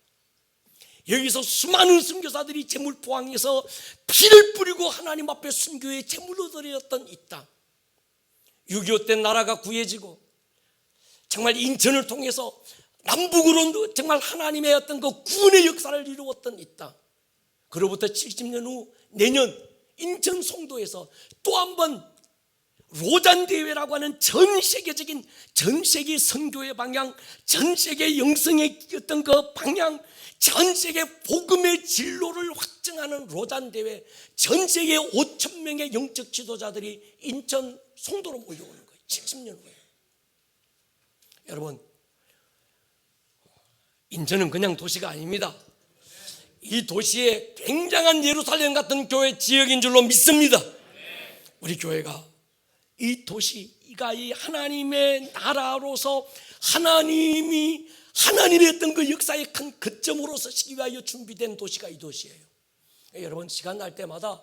여기서 수많은 선교사들이 제물 포항에서 피를 뿌리고 하나님 앞에 순교의 제물로 드렸던 이 땅, 6.25 때 나라가 구해지고 정말 인천을 통해서 남북으로 정말 하나님의 어떤 그 구원의 역사를 이루었던 이 땅, 그로부터 70년 후 내년 인천 송도에서 또 한 번 로잔 대회라고 하는 전 세계적인, 전 세계 선교의 방향, 전 세계 영성의 어떤 그 방향, 전 세계 복음의 진로를 확증하는 로잔 대회, 전 세계 5천 명의 영적 지도자들이 인천 송도로 몰려오는 거예요. 70년 후에. 여러분, 인천은 그냥 도시가 아닙니다. 이 도시에 굉장한 예루살렘 같은 교회 지역인 줄로 믿습니다. 우리 교회가 이 도시가 이 하나님의 나라로서 하나님의 어떤 그 역사의 큰 거점으로서 시기 위하여 준비된 도시가 이 도시예요. 여러분, 시간 날 때마다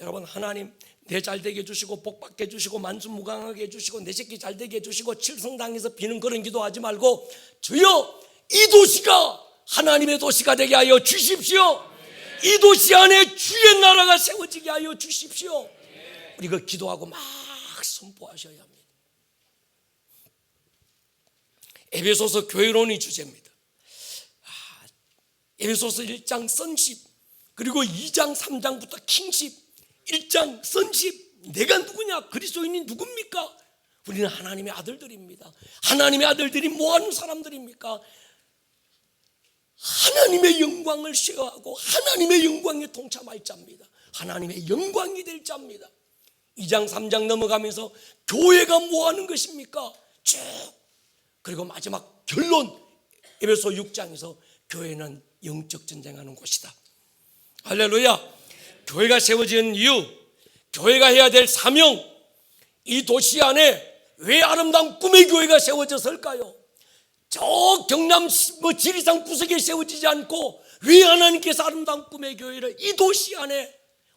여러분, 하나님 내 잘되게 해주시고 복받게 해주시고 만수무강하게 해주시고 내 새끼 잘되게 해주시고 칠성당에서 비는 그런 기도하지 말고, 주여 이 도시가 하나님의 도시가 되게 하여 주십시오. 이 도시 안에 주의 나라가 세워지게 하여 주십시오. 우리가 기도하고 막 선포하셔야 합니다. 에베소서 교회론이 주제입니다. 에베소서 1장 선십, 그리고 2장 3장부터 킹십, 1장 선십, 내가 누구냐, 그리스도인이 누굽니까? 우리는 하나님의 아들들입니다. 하나님의 아들들이 뭐하는 사람들입니까? 하나님의 영광을 쉐어하고 하나님의 영광에 동참할 자입니다. 하나님의 영광이 될 자입니다. 2장 3장 넘어가면서 교회가 뭐하는 것입니까? 쭉. 그리고 마지막 결론 에베소 6장에서 교회는 영적 전쟁하는 곳이다. 할렐루야. 교회가 세워진 이유, 교회가 해야 될 사명, 이 도시 안에 왜 아름다운 꿈의 교회가 세워졌을까요? 저 경남 지리산 구석에 세워지지 않고 왜 하나님께서 아름다운 꿈의 교회를 이 도시 안에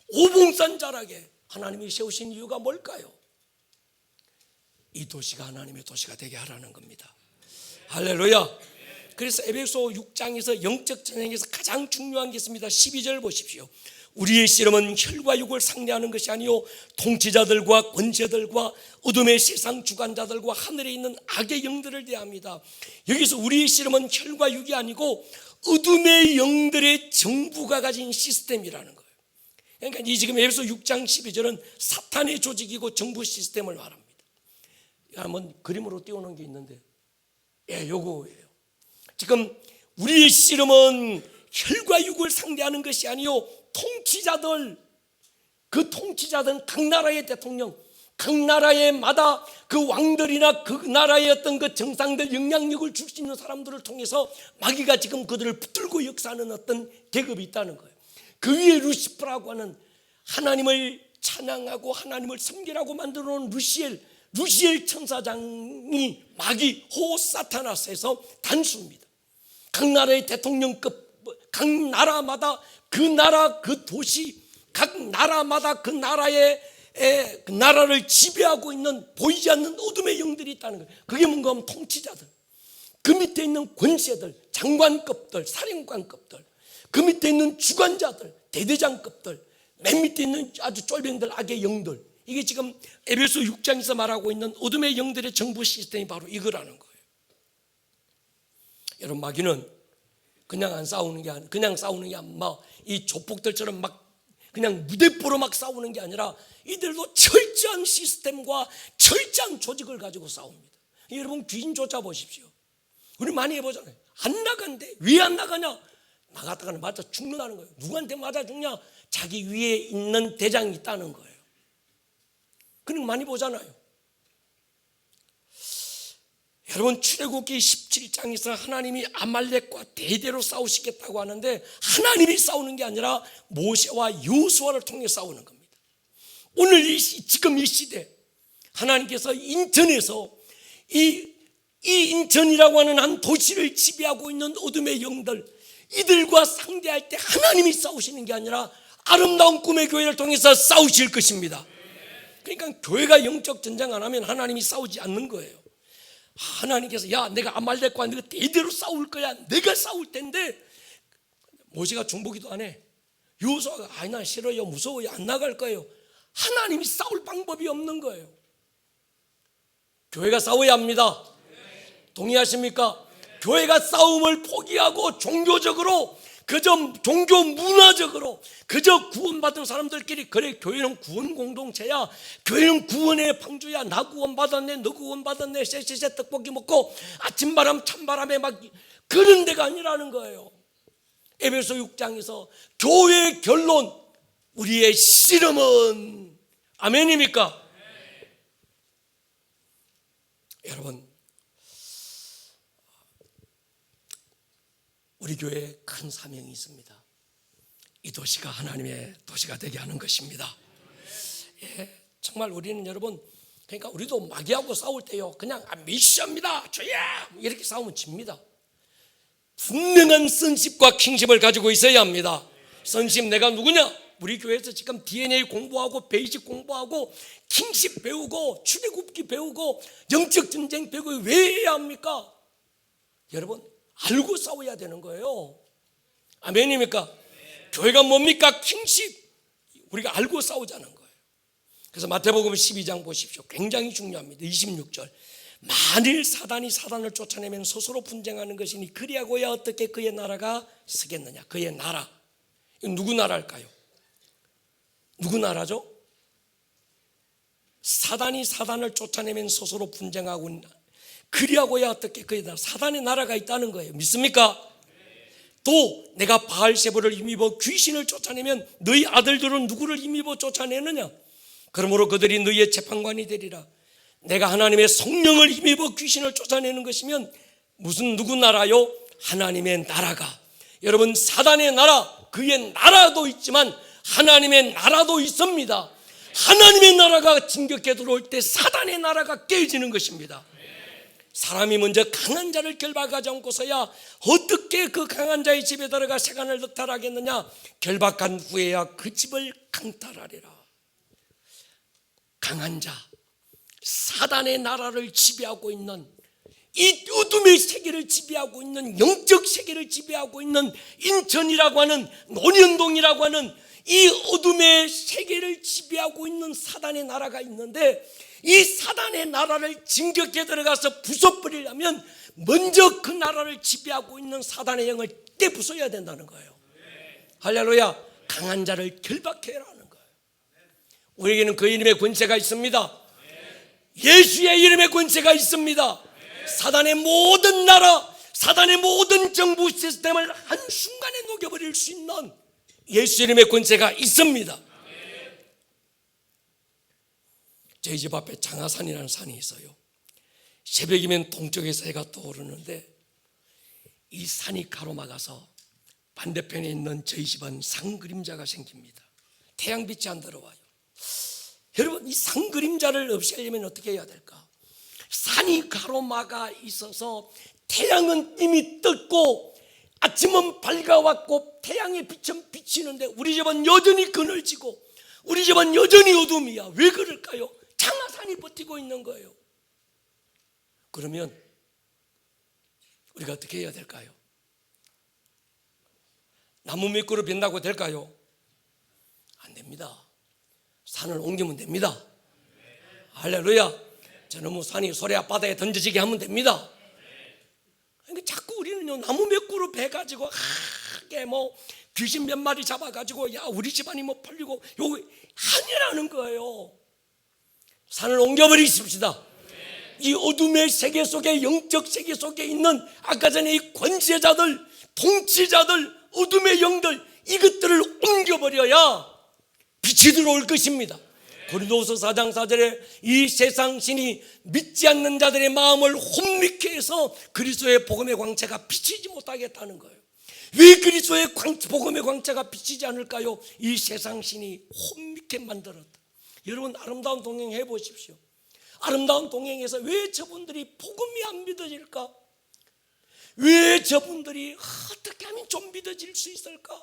오봉산 자락에 하나님이 세우신 이유가 뭘까요? 이 도시가 하나님의 도시가 되게 하라는 겁니다. 할렐루야. 그래서 에베소 6장에서 영적 전쟁에서 가장 중요한 게 있습니다. 12절 보십시오. 우리의 씨름은 혈과 육을 상대하는 것이 아니요 통치자들과 권세들과 어둠의 세상 주관자들과 하늘에 있는 악의 영들을 대합니다. 여기서 우리의 씨름은 혈과 육이 아니고 어둠의 영들의 정부가 가진 시스템이라는 거예요. 그러니까 이 지금 에베소 6장 12절은 사탄의 조직이고 정부 시스템을 말합니다. 한번 그림으로 띄워놓은 게 있는데, 요거예요. 지금 우리의 씨름은 혈과 육을 상대하는 것이 아니요 통치자들, 그 통치자들은 각 나라의 대통령, 각 나라에마다 그 왕들이나 그 나라의 어떤 그 정상들, 영향력을 줄 수 있는 사람들을 통해서 마귀가 지금 그들을 붙들고 역사하는 어떤 계급이 있다는 거예요. 그 위에 루시퍼라고 하는 하나님을 찬양하고 하나님을 섬기라고 만들어 놓은 루시엘 천사장이 마귀 사타나스에서 단수입니다. 각 나라의 대통령급, 각 나라마다 그 나라 그 도시, 각 나라마다 그 나라의 그 나라를 지배하고 있는 보이지 않는 어둠의 영들이 있다는 거예요. 그게 뭔가 하면 통치자들, 그 밑에 있는 권세들, 장관급들, 사령관급들, 그 밑에 있는 주관자들, 대대장급들, 맨 밑에 있는 아주 쫄병들, 악의 영들. 이게 지금 에베소 6장에서 말하고 있는 어둠의 영들의 정부 시스템이 바로 이거라는 거예요. 여러분, 마귀는 그냥 안 싸우는 게 아니라, 그냥 싸우는 게 아니라 이 조폭들처럼 막 그냥 무대포로 막 싸우는 게 아니라 이들도 철저한 시스템과 철저한 조직을 가지고 싸웁니다. 여러분, 귀신 쫓아보십시오. 우리 많이 해보잖아요. 안 나간대. 왜 안 나가냐? 나갔다가는 맞아 죽는다는 거예요. 누구한테 맞아 죽냐? 자기 위에 있는 대장이 있다는 거예요. 그런 거 많이 보잖아요. 여러분, 출애굽기 17장에서 하나님이 아말렉과 대대로 싸우시겠다고 하는데 하나님이 싸우는 게 아니라 모세와 여호수아를 통해 싸우는 겁니다. 오늘 지금 이 시대 하나님께서 인천에서 이 인천이라고 하는 한 도시를 지배하고 있는 어둠의 영들, 이들과 상대할 때 하나님이 싸우시는 게 아니라 아름다운 꿈의 교회를 통해서 싸우실 것입니다. 그러니까 교회가 영적 전쟁 안 하면 하나님이 싸우지 않는 거예요. 하나님께서 야, 내가 아말렉과 네가 대대로 싸울 거야, 내가 싸울 텐데, 모세가 중보기도 안 해. 여호수아가 아니 난 싫어요, 무서워요, 안 나갈 거예요. 하나님이 싸울 방법이 없는 거예요. 교회가 싸워야 합니다. 동의하십니까? 교회가 싸움을 포기하고 종교적으로, 그저 종교 문화적으로 그저 구원받은 사람들끼리, 그래 교회는 구원 공동체야, 교회는 구원의 방주야, 나 구원받았네, 너 구원받았네, 쎄쎄쎄 떡볶이 먹고 아침바람 찬바람에 막 그런 데가 아니라는 거예요. 에베소 6장에서 교회의 결론, 우리의 씨름은, 아멘입니까? 여러분, 우리 교회에 큰 사명이 있습니다. 이 도시가 하나님의 도시가 되게 하는 것입니다. 정말 우리는 여러분, 그러니까 우리도 마귀하고 싸울 때요, 그냥 미션입니다, 주야 이렇게 싸우면 집니다. 분명한 선십과 킹십을 가지고 있어야 합니다. 선십, 내가 누구냐? 우리 교회에서 지금 DNA 공부하고 베이직 공부하고 킹십 배우고 출애굽기 배우고 영적 전쟁 배우고 왜 해야 합니까? 여러분, 알고 싸워야 되는 거예요. 아멘입니까? 교회가 뭡니까? 킹십. 우리가 알고 싸우자는 거예요. 그래서 마태복음 12장 보십시오. 굉장히 중요합니다. 26절. 만일 사단이 사단을 쫓아내면 스스로 분쟁하는 것이니 그리하고야 어떻게 그의 나라가 서겠느냐. 그의 나라. 이건 누구 나라일까요? 누구 나라죠? 사단이 사단을 쫓아내면 스스로 분쟁하고 그리하고야 어떻게 그의 나라. 사단의 나라가 있다는 거예요. 믿습니까? 또 내가 바알세불을 힘입어 귀신을 쫓아내면 너희 아들들은 누구를 힘입어 쫓아내느냐? 그러므로 그들이 너희의 재판관이 되리라. 내가 하나님의 성령을 힘입어 귀신을 쫓아내는 것이면 무슨 누구 나라요? 하나님의 나라가. 여러분, 사단의 나라, 그의 나라도 있지만 하나님의 나라도 있습니다. 하나님의 나라가 진격해 들어올 때 사단의 나라가 깨지는 것입니다. 사람이 먼저 강한 자를 결박하지 않고서야 어떻게 그 강한 자의 집에 들어가 세간을 득탈하겠느냐? 결박한 후에야 그 집을 강탈하리라. 강한 자, 사단의 나라를 지배하고 있는, 이 어둠의 세계를 지배하고 있는, 영적 세계를 지배하고 있는 인천이라고 하는, 논현동이라고 하는 이 어둠의 세계를 지배하고 있는 사단의 나라가 있는데, 이 사단의 나라를 진격해 들어가서 부숴버리려면 먼저 그 나라를 지배하고 있는 사단의 영을 떼부숴야 된다는 거예요. 할렐루야. 강한 자를 결박해야 하는 거예요. 우리에게는 그 이름의 권세가 있습니다. 예수의 이름의 권세가 있습니다. 사단의 모든 나라, 사단의 모든 정부 시스템을 한순간에 녹여버릴 수 있는 예수 이름의 권세가 있습니다. 저희 집 앞에 장하산이라는 산이 있어요. 새벽이면 동쪽에서 해가 떠오르는데 이 산이 가로막아서 반대편에 있는 저희 집은 상그림자가 생깁니다. 태양빛이 안 들어와요. 여러분, 이 상그림자를 없애려면 어떻게 해야 될까? 산이 가로막아 있어서 태양은 이미 떴고 아침은 밝아왔고 태양의 빛은 비치는데 우리 집은 여전히 그늘지고 우리 집은 여전히 어둠이야. 왜 그럴까요? 장하산이 버티고 있는 거예요. 그러면 우리가 어떻게 해야 될까요? 나무 밑으로 빈다고 될까요? 안 됩니다. 산을 옮기면 됩니다. 할렐루야. 저놈의 산이 소래 앞바다에 던져지게 하면 됩니다. 그러니까 자꾸 우리는요, 나무 몇 그루 베가지고 귀신 몇 마리 잡아가지고 야 우리 집안이 뭐 팔리고 요거 아니라는 거예요. 산을 옮겨버리십시다. 이 어둠의 세계 속에, 영적 세계 속에 있는 아까 전에 이 권세자들, 통치자들, 어둠의 영들, 이것들을 옮겨버려야 빛이 들어올 것입니다. 고린도후서 4장 4절에 이 세상 신이 믿지 않는 자들의 마음을 혼미케 해서 그리스도의 복음의 광채가 비치지 못하겠다는 거예요. 왜 그리스도의 복음의 광채가 비치지 않을까요? 이 세상 신이 혼미케 만들었다. 여러분, 아름다운 동행 해보십시오. 아름다운 동행에서 왜 저분들이 복음이 안 믿어질까? 왜 저분들이 어떻게 하면 좀 믿어질 수 있을까?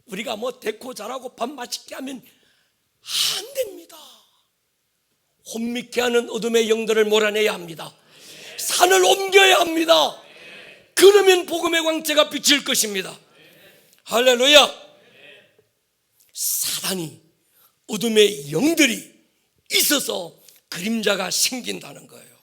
우리가 뭐 데코 잘하고 밥 맛있게 하면 안 됩니다. 혼미케 하는 어둠의 영들을 몰아내야 합니다. 산을 옮겨야 합니다. 그러면 복음의 광채가 비칠 것입니다. 할렐루야. 사단이, 어둠의 영들이 있어서 그림자가 생긴다는 거예요.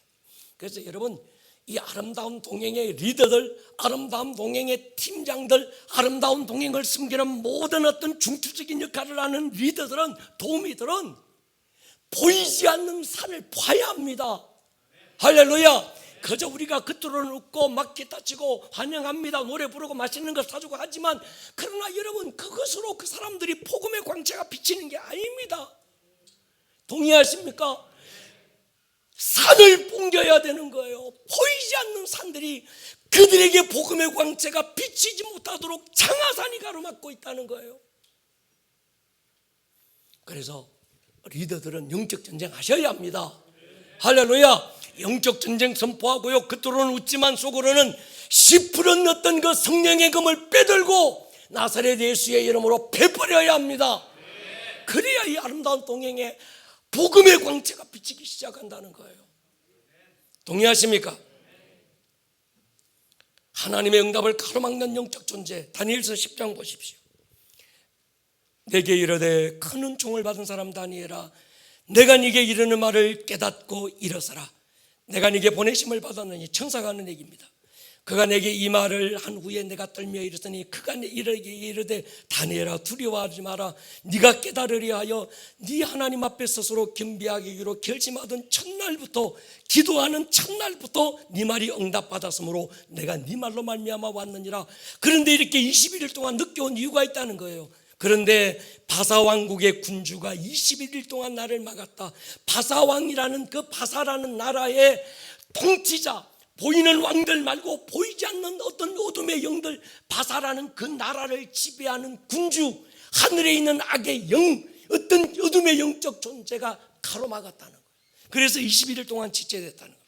그래서 여러분, 이 아름다운 동행의 리더들, 아름다운 동행의 팀장들, 아름다운 동행을 섬기는 모든 어떤 중추적인 역할을 하는 리더들은, 도우미들은 보이지 않는 산을 봐야 합니다. 할렐루야. 그저 우리가 겉으로는 웃고 막 기타 치고 환영합니다, 노래 부르고 맛있는 거 사주고 하지만, 그러나 여러분, 그것으로 그 사람들이 복음의 광채가 비치는 게 아닙니다. 동의하십니까? 산을 옮겨야 되는 거예요. 보이지 않는 산들이 그들에게 복음의 광채가 비치지 못하도록 장하산이 가로막고 있다는 거예요. 그래서 리더들은 영적 전쟁 하셔야 합니다. 할렐루야. 영적 전쟁 선포하고요, 겉으로는 웃지만 속으로는 시푸른 어떤 그 성령의 검을 빼들고 나사렛 예수의 이름으로 베버려야 합니다. 그래야 이 아름다운 동행에 복음의 광채가 비치기 시작한다는 거예요. 동의하십니까? 하나님의 응답을 가로막는 영적 존재, 다니엘서 10장 보십시오. 내게 이르되 큰 은총을 받은 사람 다니엘아, 내가 네게 이르는 말을 깨닫고 일어서라. 내가 네게 보내심을 받았느니, 천사가 하는 얘기입니다. 그가 내게 이 말을 한 후에 내가 떨며 이르더니 그가 이르게 이르되 다니엘아, 두려워하지 마라. 네가 깨달으려 하여 네 하나님 앞에 스스로 겸비하기로 결심하던 첫날부터, 기도하는 첫날부터 네 말이 응답받았으므로 내가 네 말로 말미암아 왔느니라. 그런데 이렇게 21일 동안 늦게 온 이유가 있다는 거예요. 그런데 바사왕국의 군주가 21일 동안 나를 막았다. 바사왕이라는 그 바사라는 나라의 통치자, 보이는 왕들 말고 보이지 않는 어떤 어둠의 영들, 바사라는 그 나라를 지배하는 군주, 하늘에 있는 악의 영, 어떤 어둠의 영적 존재가 가로막았다는 거예요. 그래서 21일 동안 지체됐다는 거예요.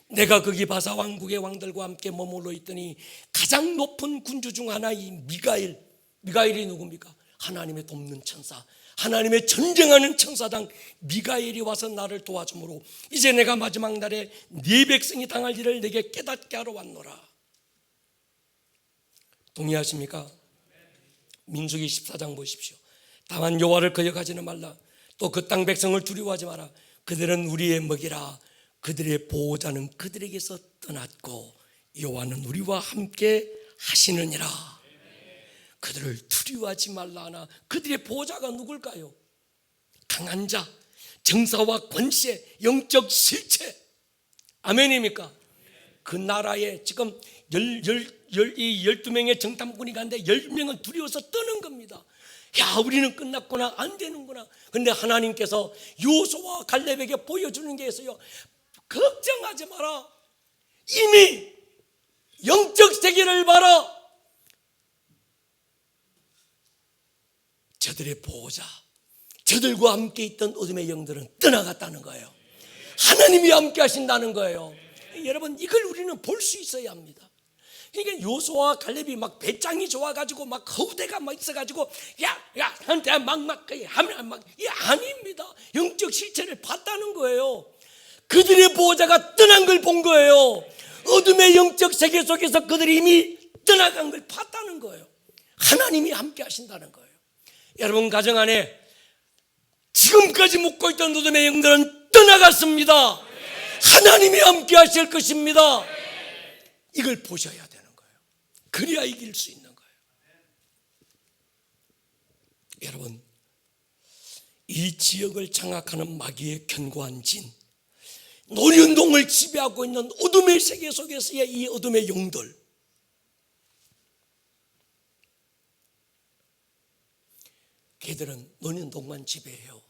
내가 거기 바사 왕국의 왕들과 함께 머물러 있더니 가장 높은 군주 중 하나인 미가엘이 누굽니까? 하나님의 돕는 천사, 하나님의 전쟁하는 천사당 미가엘이 와서 나를 도와주므로 이제 내가 마지막 날에 네 백성이 당할 일을 내게 깨닫게 하러 왔노라. 동의하십니까? 민수기 14장 보십시오. 다만 여호와를 거역하지는 말라. 또 그 땅 백성을 두려워하지 마라. 그들은 우리의 먹이라. 그들의 보호자는 그들에게서 떠났고 여호와는 우리와 함께 하시느니라. 그들을 두려워하지 말라 하나 그들의 보호자가 누굴까요? 강한 자, 정사와 권세, 영적 실체. 아멘입니까? 그 나라에 지금 12명의 정탐꾼이 가는데 10명은 두려워서 떠는 겁니다. 야, 우리는 끝났구나, 안 되는구나. 그런데 하나님께서 요수아와 갈렙에게 보여주는 게 있어요. 걱정하지 마라. 이미 영적 세계를 봐라. 저들의 보호자, 저들과 함께 있던 어둠의 영들은 떠나갔다는 거예요. 하나님이 함께 하신다는 거예요. 여러분, 이걸 우리는 볼 수 있어야 합니다. 그러니까 요수아와 갈렙이 막 배짱이 좋아가지고 막 허우대가 막 있어가지고 야 한테 하면 막 이 아닙니다. 영적 실체를 봤다는 거예요. 그들의 보호자가 떠난 걸 본 거예요. 어둠의 영적 세계 속에서 그들이 이미 떠나간 걸 봤다는 거예요. 하나님이 함께 하신다는 거예요. 여러분 가정 안에 지금까지 묵고 있던 어둠의 영들은 떠나갔습니다. 하나님이 함께 하실 것입니다. 이걸 보셔야 되는 거예요. 그래야 이길 수 있는 거예요. 여러분, 이 지역을 장악하는 마귀의 견고한 진, 노련동을 지배하고 있는 어둠의 세계 속에서의 이 어둠의 영들, 걔들은 노련동만 지배해요.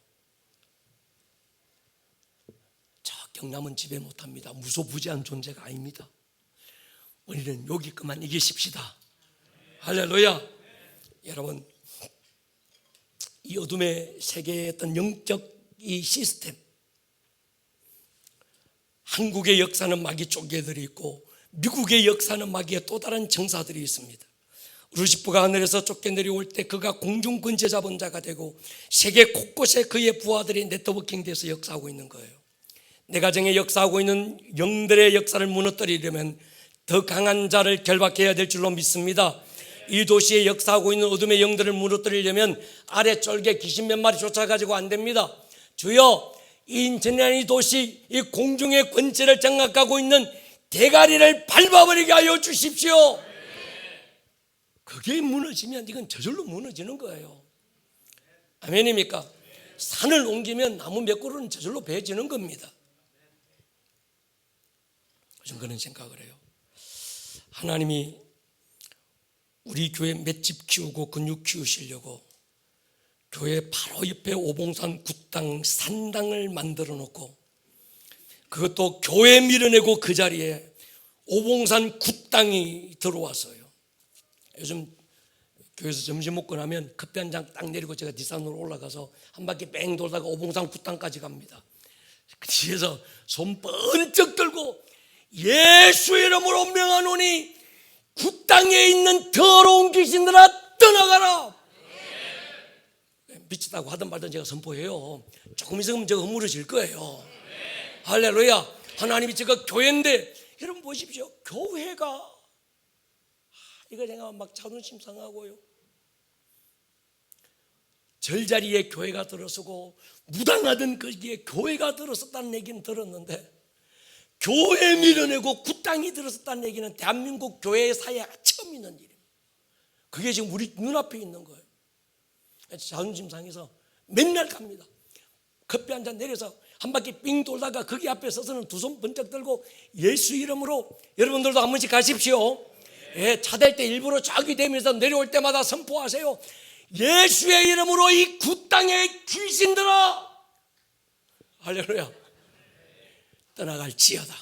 저 경남은 지배 못합니다. 무소부지한 존재가 아닙니다. 우리는 여기 그만 이기십시다. 할렐루야. 여러분, 이 어둠의 세계의 어떤 영적 이 시스템, 한국의 역사는 마귀 쫓개들이 있고 미국의 역사는 마귀의 또 다른 정사들이 있습니다. 루시프가 하늘에서 쫓겨 내려올 때 그가 공중 권세 잡은 자가 되고 세계 곳곳에 그의 부하들이 네트워킹돼서 역사하고 있는 거예요. 내 가정에 역사하고 있는 영들의 역사를 무너뜨리려면 더 강한 자를 결박해야 될 줄로 믿습니다. 이 도시에 역사하고 있는 어둠의 영들을 무너뜨리려면 아래 쫄개 귀신 몇 마리 쫓아가지고 안 됩니다. 주여, 이 인천이라는 이 도시, 이 공중의 권세를 장악하고 있는 대가리를 밟아버리게 하여 주십시오. 그게 무너지면 이건 저절로 무너지는 거예요. 아멘입니까? 산을 옮기면 나무 몇 그루는 저절로 베어지는 겁니다. 요즘 그런 생각을 해요. 하나님이 우리 교회 맷집 키우고 근육 키우시려고 교회 바로 옆에 오봉산 굿당 산당을 만들어 놓고 그것도 교회 밀어내고 그 자리에 오봉산 굿당이 들어왔어요. 요즘 교회에서 점심 먹고 나면 커피 한 잔 딱 내리고 제가 뒷산으로 올라가서 한 바퀴 뺑 돌다가 오봉산 굿당까지 갑니다. 뒤에서 손 번쩍 들고 예수의 이름으로 명하노니 굿당에 있는 더러운 귀신들아 떠나가라. 미치다고 하든 말든 제가 선포해요. 조금 있으면 제가 허물어질 거예요. 할렐루야. 하나님이 제가 교회인데 여러분 보십시오. 교회가 이거 제가 막 자존심 상하고요. 절자리에 교회가 들어서고 무당하던 거기에 교회가 들어섰다는 얘기는 들었는데 교회 밀어내고 굿당이 들어섰다는 얘기는 대한민국 교회 사회에 처음 있는 일입니다. 그게 지금 우리 눈앞에 있는 거예요. 자존심 상해서 맨날 갑니다. 커피 한 잔 내려서 한 바퀴 삥 돌다가 거기 앞에 서서는 두 손 번쩍 들고 예수 이름으로 여러분들도 한 번씩 가십시오. 예, 차 댈 때 일부러 저기 되면서 내려올 때마다 선포하세요. 예수의 이름으로 이 굿당의 귀신들아, 할렐루야, 떠나갈지어다.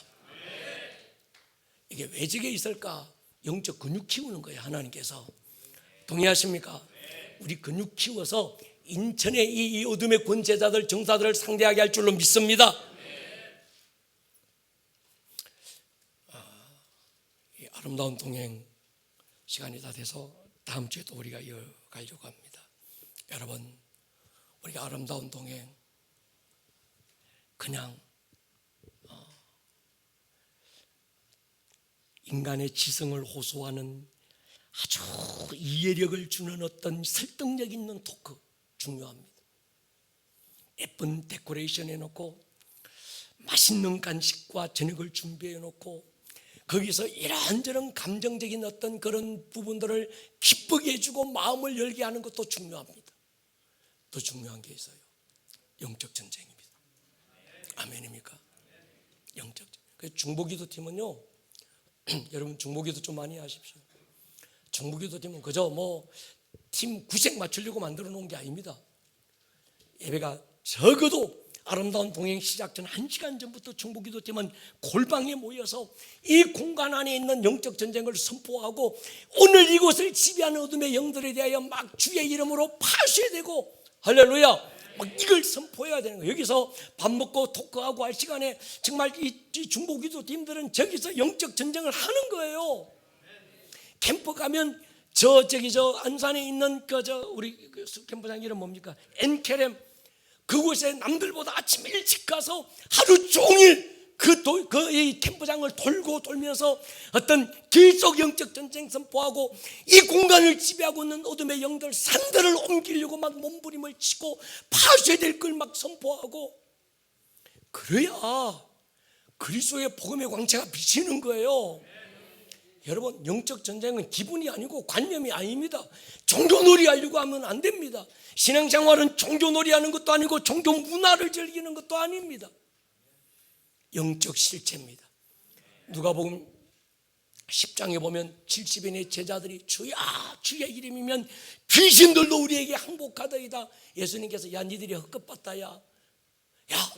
이게 왜 저게 있을까? 영적 근육 키우는 거예요. 하나님께서. 동의하십니까? 우리 근육 키워서 인천의 이 어둠의 권세자들 정사들을 상대하게 할 줄로 믿습니다. 아름다운 동행 시간이 다 돼서 다음 주에 또 우리가 이어가려고 합니다. 여러분, 우리가 아름다운 동행 그냥 인간의 지성을 호소하는 아주 이해력을 주는 어떤 설득력 있는 토크 중요합니다. 예쁜 데코레이션 해놓고 맛있는 간식과 저녁을 준비해 놓고 거기서 이런저런 감정적인 어떤 그런 부분들을 기쁘게 해주고 마음을 열게 하는 것도 중요합니다. 더 중요한 게 있어요. 영적 전쟁입니다. 아멘입니까? 영적 전쟁. 중보기도 팀은요, 여러분 중보기도 좀 많이 하십시오. 중보기도 팀은 그저 팀 구색 맞추려고 만들어 놓은 게 아닙니다. 예배가 적어도 아름다운 동행 시작 전 1시간 전부터 중보기도 팀은 골방에 모여서 이 공간 안에 있는 영적 전쟁을 선포하고 오늘 이곳을 지배하는 어둠의 영들에 대하여 막 주의 이름으로 파쇄되고 할렐루야 막 이걸 선포해야 되는 거예요. 여기서 밥 먹고 토크하고 할 시간에 정말 이 중보기도 팀들은 저기서 영적 전쟁을 하는 거예요. 캠프 가면 저 안산에 있는 우리 캠프장 이름 뭡니까? 엔케렘. 그곳에 남들보다 아침 일찍 가서 하루 종일 이 캠프장을 돌고 돌면서 어떤 계속 영적 전쟁 선포하고 이 공간을 지배하고 있는 어둠의 영들 산들을 옮기려고 막 몸부림을 치고 파쇄될 걸 막 선포하고 그래야 그리스도의 복음의 광채가 비치는 거예요. 여러분, 영적 전쟁은 기분이 아니고 관념이 아닙니다. 종교놀이 하려고 하면 안 됩니다. 신앙생활은 종교놀이 하는 것도 아니고 종교 문화를 즐기는 것도 아닙니다. 영적 실체입니다. 누가복음 10장에 보면 70인의 제자들이 주야 주의 이름이면 귀신들도 우리에게 항복하더이다. 예수님께서 야 니들이 헛것봤다 야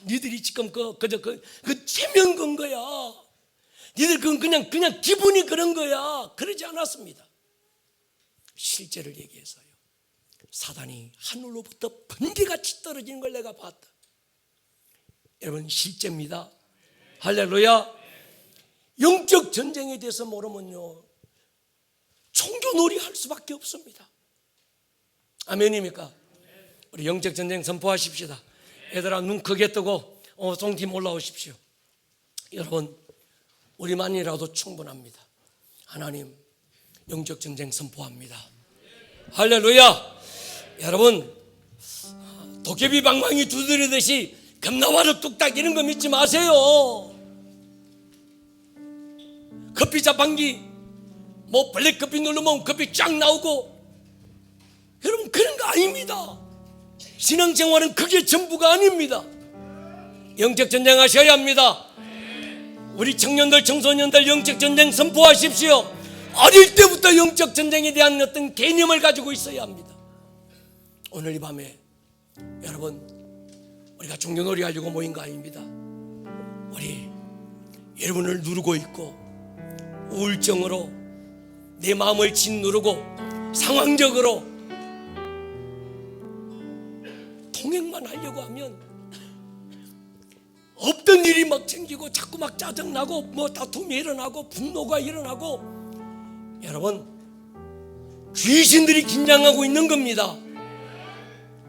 니들이 지금 그저 체면 건 거야. 니들 그건 그냥 기분이 그런 거야. 그러지 않았습니다. 실제를 얘기해서요. 사단이 하늘로부터 번개같이 떨어지는 걸 내가 봤다. 여러분, 실제입니다. 할렐루야. 영적 전쟁에 대해서 모르면요 종교놀이 할 수밖에 없습니다. 아멘입니까? 우리 영적 전쟁 선포하십시다. 얘들아 눈 크게 뜨고 송팀 올라오십시오. 여러분, 우리만이라도 충분합니다. 하나님 영적 전쟁 선포합니다. 할렐루야. 여러분, 도깨비 방망이 두드리듯이 겁나와로 뚝딱 이런 거 믿지 마세요. 커피 자판기 블랙 커피 누르면 커피 쫙 나오고 여러분 그런 거 아닙니다. 신앙생활은 그게 전부가 아닙니다. 영적 전쟁 하셔야 합니다. 우리 청년들 청소년들 영적 전쟁 선포하십시오. 어릴 때부터 영적 전쟁에 대한 어떤 개념을 가지고 있어야 합니다. 오늘 이 밤에 여러분 우리가 종교놀이 하려고 모인 거 아닙니다. 우리 여러분을 누르고 있고 우울증으로 내 마음을 짓누르고 상황적으로 통행만 하려고 하면 없던 일이 막 생기고 자꾸 막 짜증나고 다툼이 일어나고 분노가 일어나고 여러분 귀신들이 긴장하고 있는 겁니다.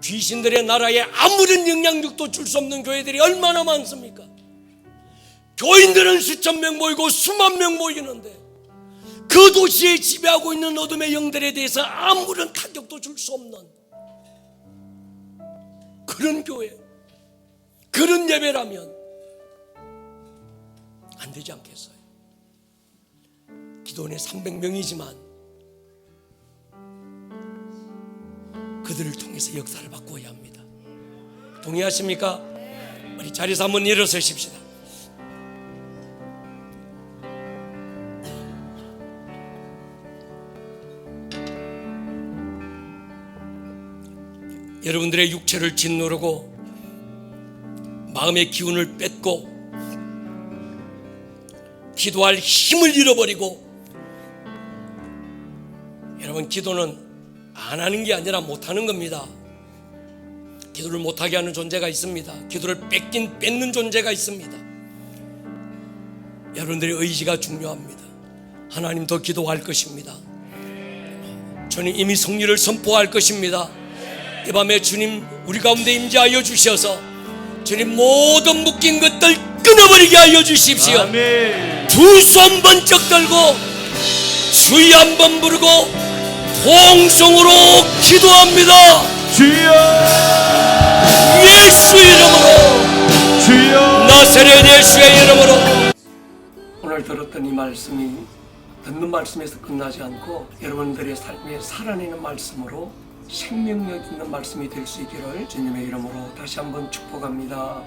귀신들의 나라에 아무런 영향력도 줄 수 없는 교회들이 얼마나 많습니까? 교인들은 수천 명 모이고 수만 명 모이는데 그 도시에 지배하고 있는 어둠의 영들에 대해서 아무런 타격도 줄 수 없는 그런 교회, 그런 예배라면 안 되지 않겠어요? 기도원에 300명이지만 그들을 통해서 역사를 바꾸어야 합니다. 동의하십니까? 우리 자리에서 한번 일어서십시다. 여러분들의 육체를 짓누르고 마음의 기운을 뺏고 기도할 힘을 잃어버리고 여러분 기도는 안 하는 게 아니라 못하는 겁니다. 기도를 못하게 하는 존재가 있습니다. 기도를 뺏는 존재가 있습니다. 여러분들의 의지가 중요합니다. 하나님도 기도할 것입니다. 주님 이미 승리를 선포할 것입니다. 이 밤에 주님 우리 가운데 임재하여 주셔서 주님 모든 묶인 것들 끊어버리게 하여 주십시오. 아멘. 두 손 번쩍 들고 주의 한번 부르고 통성으로 기도합니다. 주여, 예수 이름으로, 주여. 나사렛 예수의 이름으로. 오늘 들었던 이 말씀이 듣는 말씀에서 끝나지 않고 여러분들의 삶에 살아내는 말씀으로 생명력 있는 말씀이 될 수 있기를 주님의 이름으로 다시 한번 축복합니다.